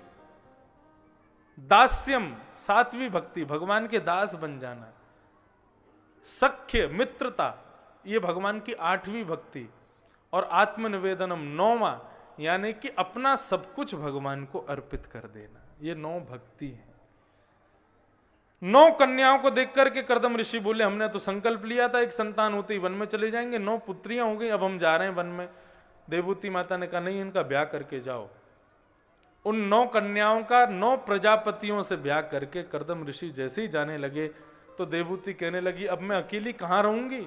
दास्यम सातवीं भक्ति भगवान के दास बन जाना, सख्य मित्रता ये भगवान की आठवीं भक्ति, और आत्मनिवेदनम नौवां यानी कि अपना सब कुछ भगवान को अर्पित कर देना, ये 9 भक्ति है। 9 कन्याओं को देख करके कर्दम ऋषि बोले हमने तो संकल्प लिया था एक संतान होते ही वन में चले जाएंगे, 9 पुत्रियां हो गई, अब हम जा रहे हैं वन में। देवहूति माता ने कहा नहीं, इनका ब्याह करके जाओ। उन 9 कन्याओं का 9 प्रजापतियों से ब्याह करके कर्दम ऋषि जैसे ही जाने लगे तो देवहूति कहने लगी अब मैं अकेली कहां रहूंगी,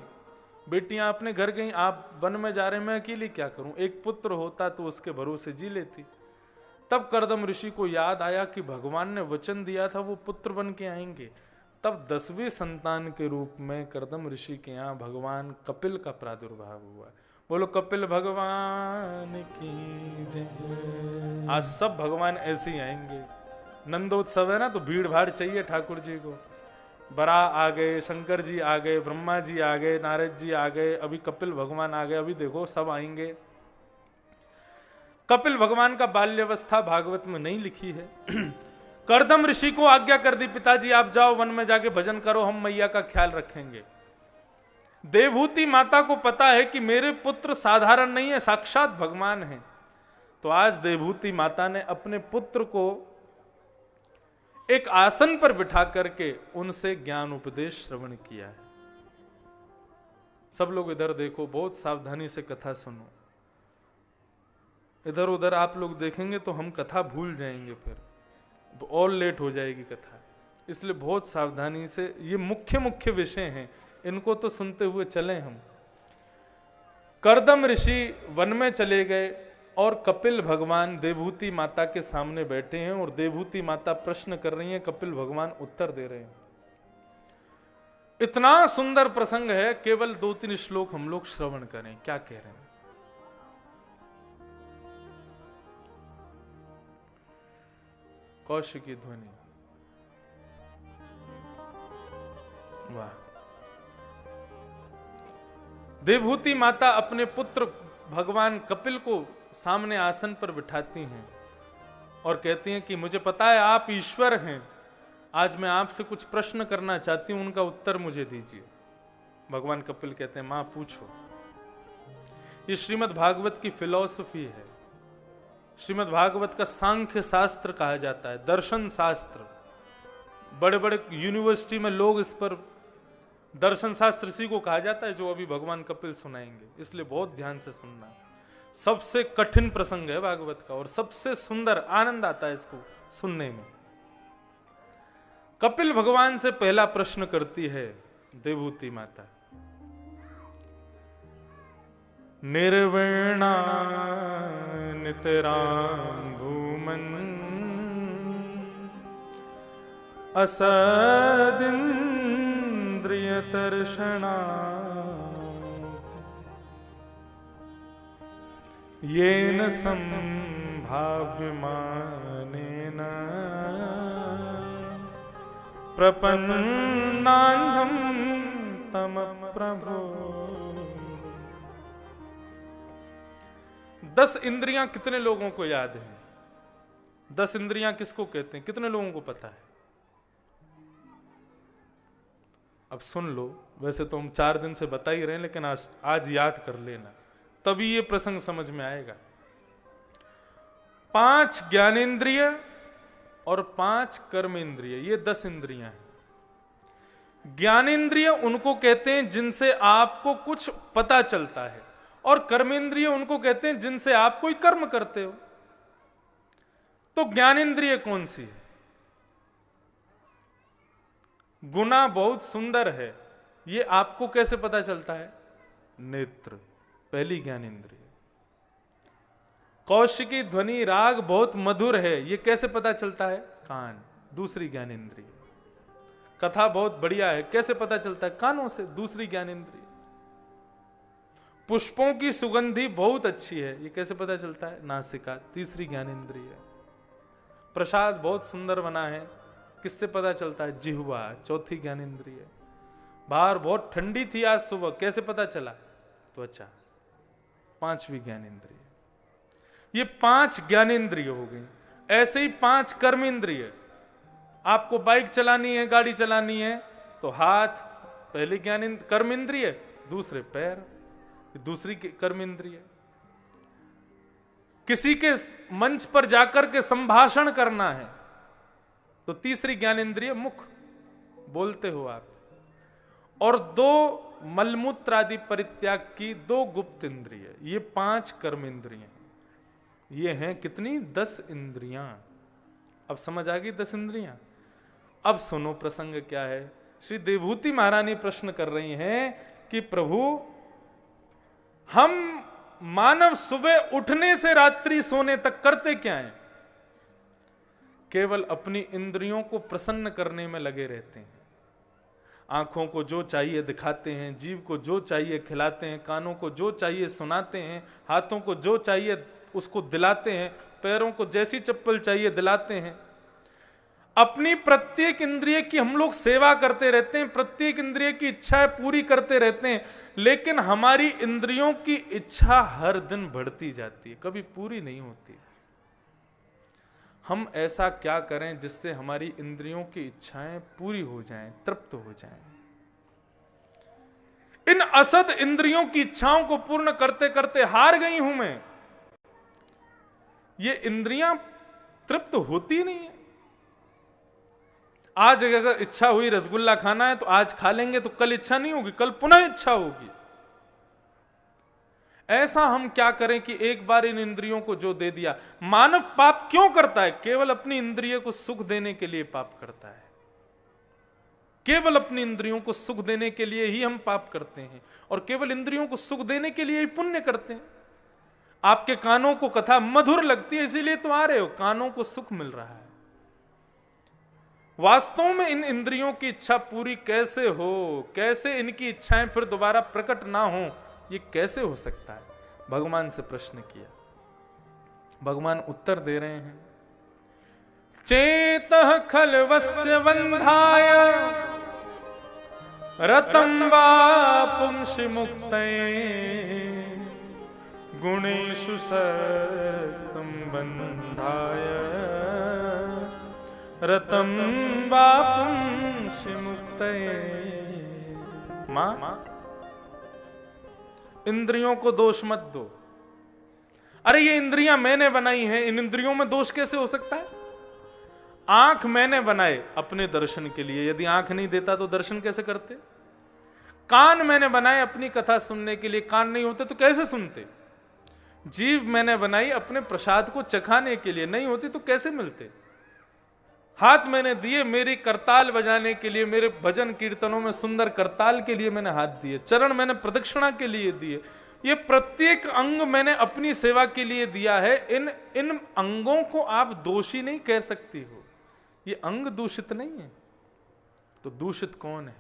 बेटियां अपने घर गई, आप वन में जा रहे हैं, मैं अकेली क्या करूं, एक पुत्र होता तो उसके भरोसे जी लेती। तब कर्दम ऋषि को याद आया कि भगवान ने वचन दिया था वो पुत्र बन के आएंगे। तब 10वें संतान के रूप में कर्दम ऋषि के यहाँ भगवान कपिल का प्रादुर्भाव हुआ। बोलो कपिल भगवान की जय। आज सब भगवान ऐसे ही आएंगे, नंदोत्सव है ना, तो भीड़ भाड़ चाहिए ठाकुर जी को। बरा आ गए, शंकर जी आ गए, ब्रह्मा जी आ गए, नारद जी आ गए, अभी कपिल भगवान आ गए, अभी देखो सब आएंगे। कपिल भगवान का बाल्यावस्था भागवत में नहीं लिखी है। कर्दम ऋषि को आज्ञा कर दी पिताजी आप जाओ वन में जाके भजन करो, हम मैया का ख्याल रखेंगे। देवहूति माता को पता है कि मेरे पुत्र साधारण नहीं है, साक्षात भगवान है। तो आज देवहूति माता ने अपने पुत्र को एक आसन पर बिठा करके उनसे ज्ञान उपदेश श्रवण किया है। सब लोग इधर देखो, बहुत सावधानी से कथा सुनो। इधर उधर आप लोग देखेंगे तो हम कथा भूल जाएंगे, फिर और लेट हो जाएगी कथा। इसलिए बहुत सावधानी से, ये मुख्य मुख्य विषय हैं, इनको तो सुनते हुए चले हम। कर्दम ऋषि वन में चले गए और कपिल भगवान देवहूति माता के सामने बैठे हैं और देवहूति माता प्रश्न कर रही हैं, कपिल भगवान उत्तर दे रहे हैं। इतना सुंदर प्रसंग है, केवल 2-3 श्लोक हम लोग श्रवण करें, क्या कह रहे हैं। कौशिकी ध्वनि, वाह। देवहूति माता अपने पुत्र भगवान कपिल को सामने आसन पर बिठाती हैं और कहती हैं कि मुझे पता है आप ईश्वर हैं, आज मैं आपसे कुछ प्रश्न करना चाहती हूं, उनका उत्तर मुझे दीजिए। भगवान कपिल कहते हैं मां पूछो। ये श्रीमद् भागवत की फिलॉसफी है। श्रीमद् भागवत का सांख्य शास्त्र कहा जाता है, दर्शन शास्त्र। बड़े बड़े यूनिवर्सिटी में लोग इस पर दर्शन शास्त्र इसी को कहा जाता है जो अभी भगवान कपिल सुनाएंगे, इसलिए बहुत ध्यान से सुनना। सबसे कठिन प्रसंग है भागवत का और सबसे सुंदर, आनंद आता है इसको सुनने में। कपिल भगवान से पहला प्रश्न करती है देवहूति माता, निर्वर्णा नितरां भूमन् असदिन्द्रियतर्षणा येन संभाव्यमानेन प्रपन्नान्धं तम प्रभो। 10 इंद्रियां कितने लोगों को याद है? 10 इंद्रियां किसको कहते हैं? कितने लोगों को पता है? अब सुन लो, वैसे तो हम 4 दिन से बता ही रहे हैं, लेकिन आज याद कर लेना, तभी ये प्रसंग समझ में आएगा। 5 ज्ञानेंद्रिय और 5 कर्मेंद्रिय, ये 10 इंद्रियां हैं। ज्ञानेंद्रिय उनको कहते हैं जिनसे आपको कुछ पता चलता है, और कर्मेंद्रिय उनको कहते हैं जिनसे आप कोई कर्म करते हो। तो ज्ञानेंद्रिय कौन सी है? गुना बहुत सुंदर है, ये आपको कैसे पता चलता है? नेत्र, पहली ज्ञानेंद्रिय। कौशिकी ध्वनि राग बहुत मधुर है, ये कैसे पता चलता है? कान, दूसरी ज्ञानेंद्रिय। कथा बहुत बढ़िया है, कैसे पता चलता है? कानों से, दूसरी ज्ञानेंद्रिय। पुष्पों की सुगंधी बहुत अच्छी है, ये कैसे पता चलता है? नासिका, तीसरी ज्ञानेंद्रिय। प्रसाद बहुत सुंदर बना है, किससे पता चलता है? जिह्वा, चौथी ज्ञानेंद्रिय। बाहर बहुत ठंडी थी आज सुबह, कैसे पता चला? त्वचा, पांचवी ज्ञानेंद्रिय। ये 5 ज्ञानेंद्रिय हो गई। ऐसे ही 5 कर्मेंद्रिय। आपको बाइक चलानी है, गाड़ी चलानी है, तो हाथ पहले कर्मेंद्रिय, दूसरे पैर, दूसरी कर्मेंद्रिय। किसी के मंच पर जाकर के संभाषण करना है तो तीसरी ज्ञानेंद्रिय मुख, बोलते हो आप। और 2 मलमूत्र आदि परित्याग की 2 गुप्त इंद्रिय, ये 5 कर्मेंद्रिय। ये हैं कितनी? 10 इंद्रियां। अब समझ आ गई 10 इंद्रियां। अब सुनो प्रसंग क्या है। श्री देवभूति महारानी प्रश्न कर रही हैं कि प्रभु, हम मानव सुबह उठने से रात्रि सोने तक करते क्या हैं? केवल अपनी इंद्रियों को प्रसन्न करने में लगे रहते हैं। आंखों को जो चाहिए दिखाते हैं, जीभ को जो चाहिए खिलाते हैं, कानों को जो चाहिए सुनाते हैं, हाथों को जो चाहिए उसको दिलाते हैं, पैरों को जैसी चप्पल चाहिए दिलाते हैं। अपनी प्रत्येक इंद्रिय की हम लोग सेवा करते रहते हैं, प्रत्येक इंद्रिय की इच्छाएं पूरी करते रहते हैं, लेकिन हमारी इंद्रियों की इच्छा हर दिन बढ़ती जाती है, कभी पूरी नहीं होती। हम ऐसा क्या करें जिससे हमारी इंद्रियों की इच्छाएं पूरी हो जाएं, तृप्त हो जाएं? इन असद इंद्रियों की इच्छाओं को पूर्ण करते करते हार गई हूं मैं। ये इंद्रियां तृप्त होती नहीं है। आज अगर इच्छा हुई रसगुल्ला खाना है तो आज खा लेंगे, तो कल इच्छा नहीं होगी, कल पुनः इच्छा होगी। ऐसा हम क्या करें कि एक बार इन इंद्रियों को जो दे दिया। मानव पाप क्यों करता है? केवल अपनी इंद्रिय को सुख देने के लिए पाप करता है। केवल अपनी इंद्रियों को सुख देने के लिए ही हम पाप करते हैं, और केवल इंद्रियों को सुख देने के लिए ही पुण्य करते हैं। आपके कानों को कथा मधुर लगती है, इसीलिए तो आ रहे हो, कानों को सुख मिल रहा है। वास्तव में इन इंद्रियों की इच्छा पूरी कैसे हो, कैसे इनकी इच्छाएं फिर दोबारा प्रकट ना हो, ये कैसे हो सकता है? भगवान से प्रश्न किया, भगवान उत्तर दे रहे हैं। चेतः खलवस्य बंधाय रतं वा पुंसि मुक्तये गुणेषु सत्तं बंधाय रतं वा पुंसि मुक्तये। मां, इंद्रियों को दोष मत दो। अरे ये इंद्रियां मैंने बनाई हैं, इन इंद्रियों में दोष कैसे हो सकता है? आंख मैंने बनाए अपने दर्शन के लिए, यदि आंख नहीं देता तो दर्शन कैसे करते? कान मैंने बनाए अपनी कथा सुनने के लिए, कान नहीं होते तो कैसे सुनते? जीभ मैंने बनाई अपने प्रसाद को चखाने के लिए, नहीं होती तो कैसे मिलते? हाथ मैंने दिए मेरी करताल बजाने के लिए, मेरे भजन कीर्तनों में सुंदर करताल के लिए मैंने हाथ दिए। चरण मैंने प्रदक्षिणा के लिए दिए। ये प्रत्येक अंग मैंने अपनी सेवा के लिए दिया है। इन अंगों को आप दोषी नहीं कह सकती हो। ये अंग दूषित नहीं है, तो दूषित कौन है?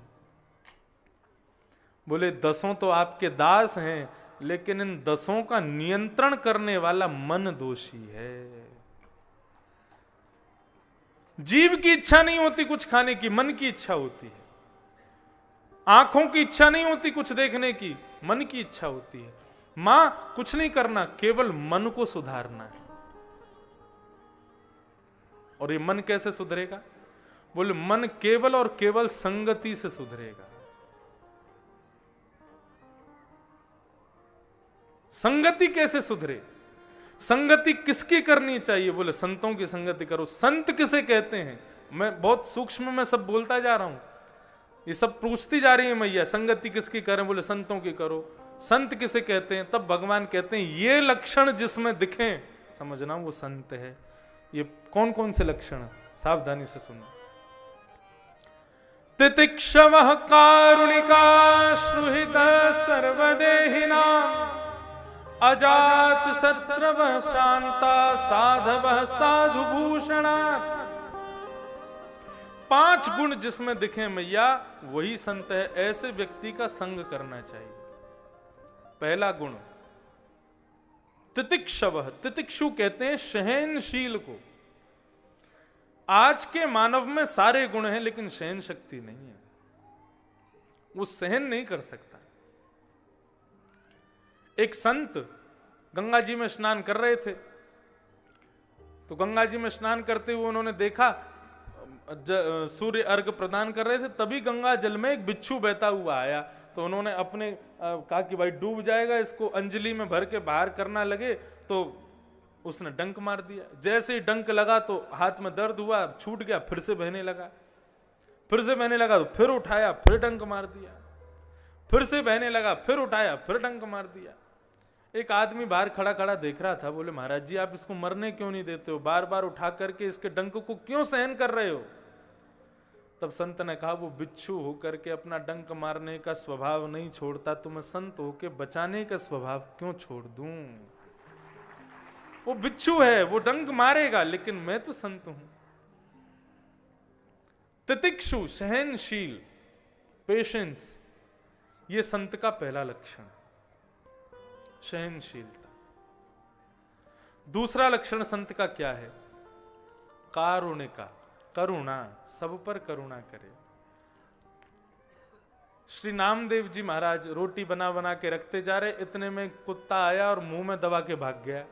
बोले 10 तो आपके दास हैं, लेकिन इन 10 का नियंत्रण करने वाला मन दोषी है। जीभ की इच्छा नहीं होती कुछ खाने की, मन की इच्छा होती है। आंखों की इच्छा नहीं होती कुछ देखने की, मन की इच्छा होती है। मां, कुछ नहीं करना, केवल मन को सुधारना है। और ये मन कैसे सुधरेगा? बोले मन केवल और केवल संगति से सुधरेगा। संगति कैसे सुधरे? संगति किसकी करनी चाहिए? बोले संतों की संगति करो। संत किसे कहते हैं? मैं बहुत सूक्ष्म में सब बोलता जा रहा हूं, ये सब पूछती जा रही है मैया, संगति किसकी करें? बोले संतों की करो। संत किसे कहते हैं? तब भगवान कहते हैं ये लक्षण जिसमें दिखें समझना वो संत है। ये कौन कौन से लक्षण? सावधानी से सुनो। तितिक्षवः कारुणिकाश्रुहितः सर्वदेहिनाम् अजात शत्रवः शांता साधवः साधुभूषणात्। 5 गुण जिसमें दिखे मैया वही संत है। ऐसे व्यक्ति का संग करना चाहिए। पहला गुण तितिक्षवः, तितिक्षु कहते हैं सहनशील को। आज के मानव में सारे गुण हैं लेकिन सहन शक्ति नहीं है, वो सहन नहीं कर सकता। एक संत गंगा जी में स्नान कर रहे थे, तो गंगा जी में स्नान करते हुए उन्होंने देखा सूर्य अर्घ प्रदान कर रहे थे, तभी गंगा जल में एक बिच्छू बहता हुआ आया। तो उन्होंने अपने कहा कि भाई डूब जाएगा, इसको अंजलि में भर के बाहर करना लगे, तो उसने डंक मार दिया। जैसे ही डंक लगा तो हाथ में दर्द हुआ, छूट गया, फिर से बहने लगा, फिर से बहने लगा तो फिर उठाया, फिर डंक मार दिया, फिर से बहने लगा, फिर उठाया, फिर डंक मार दिया। एक आदमी बाहर खड़ा खड़ा देख रहा था, बोले महाराज जी आप इसको मरने क्यों नहीं देते हो, बार बार उठा करके इसके डंक को क्यों सहन कर रहे हो। तब संत ने कहा वो बिच्छू होकर के अपना डंक मारने का स्वभाव नहीं छोड़ता, तो मैं संत होके बचाने का स्वभाव क्यों छोड़ दूं। वो बिच्छू है, वो डंक मारेगा, लेकिन मैं तो संत हूं। तितिक्षु, सहनशील, पेशेंस, ये संत का पहला लक्षण है, सहनशीलता। दूसरा लक्षण संत का क्या है? कारुणिका, करुणा, सब पर करुणा करे। श्री नामदेव जी महाराज रोटी बना बना के रखते जा रहे, इतने में कुत्ता आया और मुंह में दबा के भाग गया।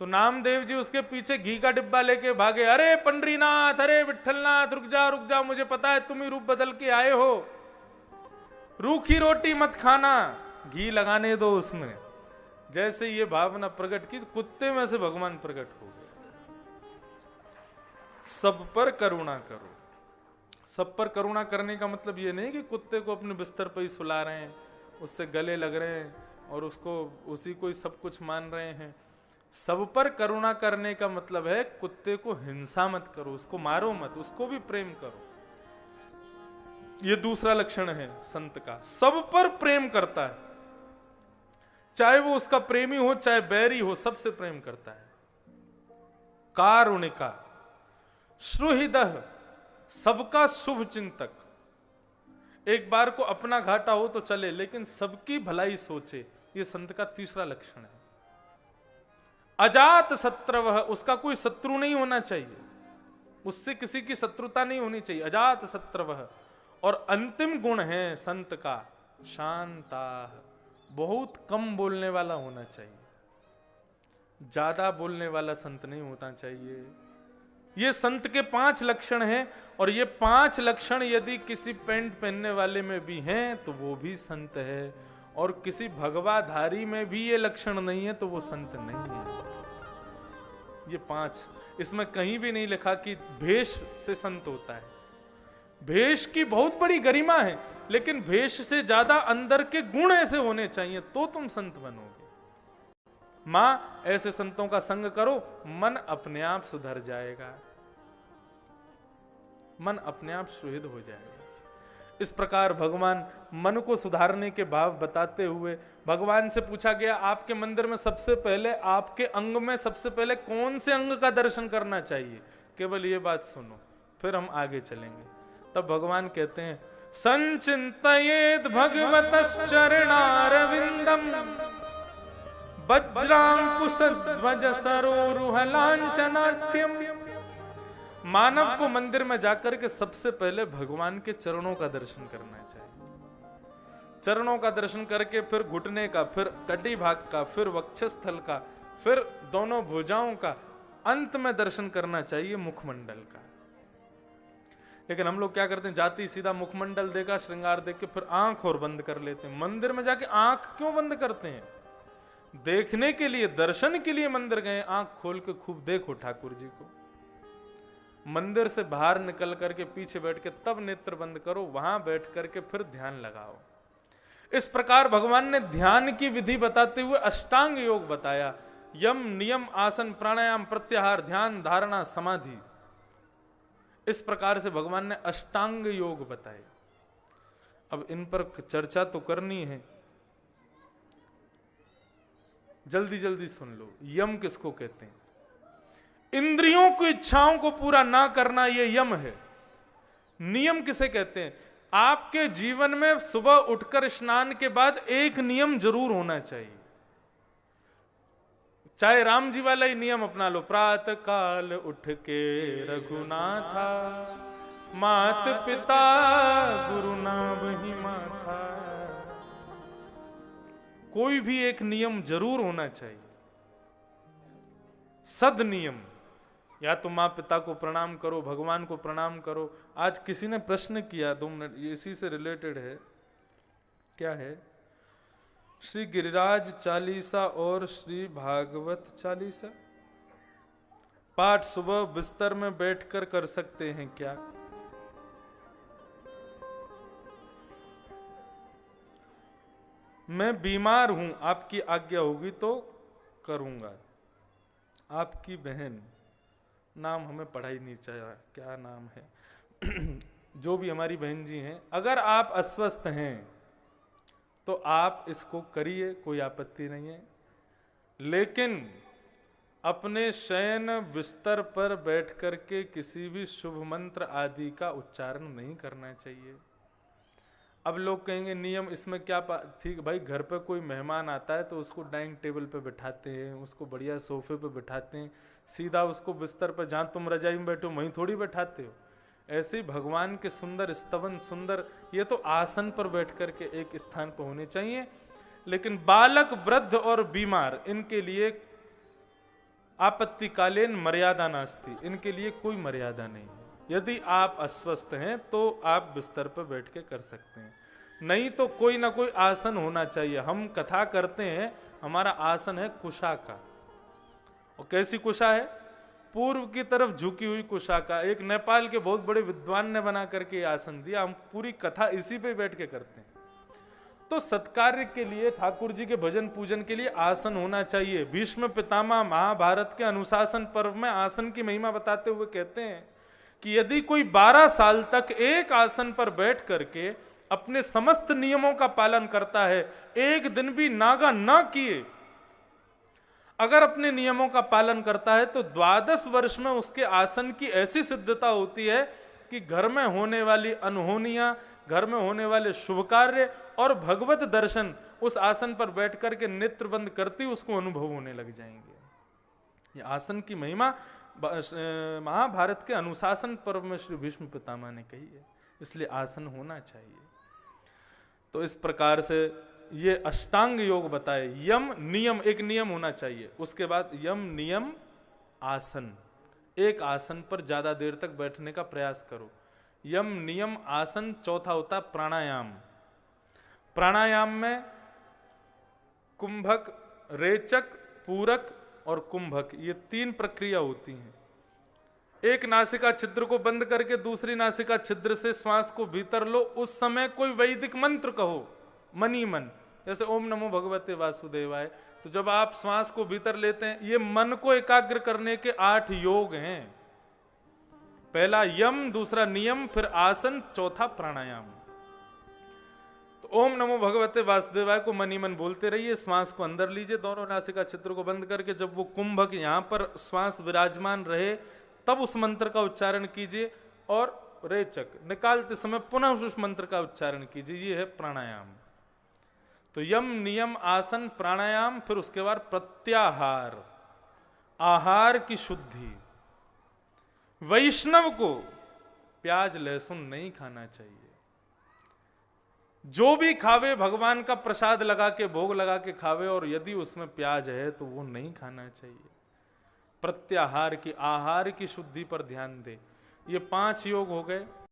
तो नामदेव जी उसके पीछे घी का डिब्बा लेके भागे, अरे पंडरीनाथ, अरे विठलनाथ, रुक जा रुक जा, मुझे पता है तुम ही रूप बदल के आए हो, रूखी रोटी मत खाना, घी लगाने दो उसमें। जैसे ये भावना प्रकट की, कुत्ते में से भगवान प्रकट हो गए। सब पर करुणा करो। सब पर करुणा करने का मतलब ये नहीं कि कुत्ते को अपने बिस्तर पर ही सुला रहे हैं, उससे गले लग रहे हैं और उसको उसी को ही सब कुछ मान रहे हैं। सब पर करुणा करने का मतलब है कुत्ते को हिंसा मत करो, उसको मारो मत, उसको भी प्रेम करो। ये दूसरा लक्षण है संत का, सब पर प्रेम करता है, चाहे वो उसका प्रेमी हो चाहे बैरी हो, सबसे प्रेम करता है। कारुणिका, सुहृदः, सबका शुभ चिंतक। एक बार को अपना घाटा हो तो चले, लेकिन सबकी भलाई सोचे, ये संत का तीसरा लक्षण है। अजात शत्रवः, उसका कोई शत्रु नहीं होना चाहिए, उससे किसी की शत्रुता नहीं होनी चाहिए। अजात शत्रवः। और अंतिम गुण है संत का शांता, बहुत कम बोलने वाला होना चाहिए, ज्यादा बोलने वाला संत नहीं होना चाहिए। ये संत के 5 लक्षण हैं, और ये 5 लक्षण यदि किसी पैंट पहनने वाले में भी हैं तो वो भी संत है, और किसी भगवाधारी में भी ये लक्षण नहीं है तो वो संत नहीं है। ये 5, इसमें कहीं भी नहीं लिखा कि भेष से संत होता है। भेष की बहुत बड़ी गरिमा है, लेकिन भेष से ज्यादा अंदर के गुण ऐसे होने चाहिए तो तुम संत बनोगे। मां, ऐसे संतों का संग करो, मन अपने आप सुधर जाएगा, मन अपने आप सुहृद हो जाएगा। इस प्रकार भगवान मन को सुधारने के भाव बताते हुए, भगवान से पूछा गया आपके मंदिर में सबसे पहले, आपके अंग में सबसे पहले कौन से अंग का दर्शन करना चाहिए? केवल ये बात सुनो, फिर हम आगे चलेंगे। तब भगवान कहते हैं, संचिंतयेद भगवतश्चरणारविंदम वज्रांकुशध्वज सरोरुहलांचनाट्यम। मानव को मंदिर में जाकर के सबसे पहले भगवान के चरणों का दर्शन करना चाहिए। चरणों का दर्शन करके फिर घुटने का, फिर कटी भाग का, फिर वक्षस्थल का, फिर दोनों भुजाओं का, अंत में दर्शन करना चाहिए मुखमंडल का। लेकिन हम लोग क्या करते हैं, जाती सीधा मुखमंडल देखा, श्रृंगार देख के फिर आंख और बंद कर लेते हैं। मंदिर में जाके आंख क्यों बंद करते हैं? देखने के लिए, दर्शन के लिए मंदिर गए, आंख खोल के खूब देखो ठाकुर जी को। मंदिर से बाहर निकल करके पीछे बैठ के तब नेत्र बंद करो, वहां बैठ करके फिर ध्यान लगाओ। इस प्रकार भगवान ने ध्यान की विधि बताते हुए अष्टांग योग बताया, यम, नियम, आसन, प्राणायाम, प्रत्याहार, ध्यान, धारणा, समाधि। इस प्रकार से भगवान ने अष्टांग योग बताए। अब इन पर चर्चा तो करनी है, जल्दी जल्दी सुन लो। यम किसको कहते हैं? इंद्रियों की इच्छाओं को पूरा ना करना, यह यम है। नियम किसे कहते हैं? आपके जीवन में सुबह उठकर स्नान के बाद एक नियम जरूर होना चाहिए, चाहे राम जी वाला ही नियम अपना लो, प्रातः काल उठ के रघुनाथा, मात पिता गुरु नाम ही माथा। कोई भी एक नियम जरूर होना चाहिए, सद नियम। या तो माँ पिता को प्रणाम करो, भगवान को प्रणाम करो। आज किसी ने प्रश्न किया, 2 मिनट, ये इसी से रिलेटेड है। क्या है? श्री गिरिराज चालीसा और श्री भागवत चालीसा पाठ सुबह बिस्तर में बैठकर कर सकते हैं क्या? मैं बीमार हूं, आपकी आज्ञा होगी तो करूंगा। आपकी बहन, नाम हमें पढ़ा ही नहीं चाहिए, क्या नाम है जो भी हमारी बहन जी हैं, अगर आप अस्वस्थ हैं तो आप इसको करिए, कोई आपत्ति नहीं है। लेकिन अपने शयन बिस्तर पर बैठ करके किसी भी शुभ मंत्र आदि का उच्चारण नहीं करना चाहिए। अब लोग कहेंगे नियम इसमें क्या ठीक भाई, घर पे कोई मेहमान आता है तो उसको डाइनिंग टेबल पे बिठाते हैं, उसको बढ़िया सोफे पे बिठाते हैं, सीधा उसको बिस्तर पर, जहां तुम रजाई में बैठो वहीं थोड़ी बैठाते हो। ऐसे ही भगवान के सुंदर स्तवन, सुंदर, ये तो आसन पर बैठ करके एक स्थान पर होने चाहिए। लेकिन बालक, वृद्ध और बीमार, इनके लिए आपत्तिकालीन मर्यादा नास्ति, इनके लिए कोई मर्यादा नहीं है। यदि आप अस्वस्थ हैं तो आप बिस्तर पर बैठ के कर सकते हैं, नहीं तो कोई ना कोई आसन होना चाहिए। हम कथा करते हैं, हमारा आसन है कुशा का। और कैसी कुशा है? पूर्व की तरफ झुकी हुई कुशा का। एक नेपाल के बहुत बड़े विद्वान ने बना करके आसन दिया, हम पूरी कथा इसी पे बैठ के करते हैं। तो सत्कार्य के लिए, ठाकुर जी के भजन पूजन के लिए आसन होना चाहिए। भीष्म पितामह महाभारत के अनुशासन पर्व में आसन की महिमा बताते हुए कहते हैं कि यदि कोई 12 साल तक एक आसन पर बैठ करके अपने समस्त नियमों का पालन करता है, एक दिन भी नागा न किए, अगर अपने नियमों का पालन करता है, तो 12 वर्ष में उसके आसन की ऐसी सिद्धता होती है कि घर में होने वाली अनहोनियां, घर में होने वाले शुभ कार्य और भगवत दर्शन उस आसन पर बैठ करके नेत्र बंद करती उसको अनुभव होने लग जाएंगे। ये आसन की महिमा महाभारत के अनुशासन पर्व में श्री भीष्म पितामह ने कही है, इसलिए आसन होना चाहिए। तो इस प्रकार से ये अष्टांग योग बताए। यम नियम, एक नियम होना चाहिए। उसके बाद यम नियम आसन, एक आसन पर ज्यादा देर तक बैठने का प्रयास करो। यम नियम आसन। चौथा होता प्राणायाम। प्राणायाम में कुंभक, रेचक, पूरक और कुंभक, ये 3 प्रक्रिया होती हैं। एक नासिका छिद्र को बंद करके दूसरी नासिका छिद्र से श्वास को भीतर लो, उस समय कोई वैदिक मंत्र कहो मन ही मन, जैसे ओम नमो भगवते वासुदेवाय। तो जब आप श्वास को भीतर लेते हैं, ये मन को एकाग्र करने के 8 योग हैं। पहला यम, दूसरा नियम, फिर आसन, चौथा प्राणायाम। तो ओम नमो भगवते वासुदेवाय को मन ही मन बोलते रहिए, श्वास को अंदर लीजिए, दोनों नासिका छिद्र को बंद करके। जब वो कुंभक यहां पर श्वास विराजमान रहे तब उस मंत्र का उच्चारण कीजिए, और रेचक निकालते समय पुनः उस मंत्र का उच्चारण कीजिए। ये है प्राणायाम। तो यम नियम आसन प्राणायाम, फिर उसके बाद प्रत्याहार, आहार की शुद्धि। वैष्णव को प्याज लहसुन नहीं खाना चाहिए। जो भी खावे भगवान का प्रसाद लगा के, भोग लगा के खावे, और यदि उसमें प्याज है तो वो नहीं खाना चाहिए। प्रत्याहार की, आहार की शुद्धि पर ध्यान दे। ये 5 योग हो गए।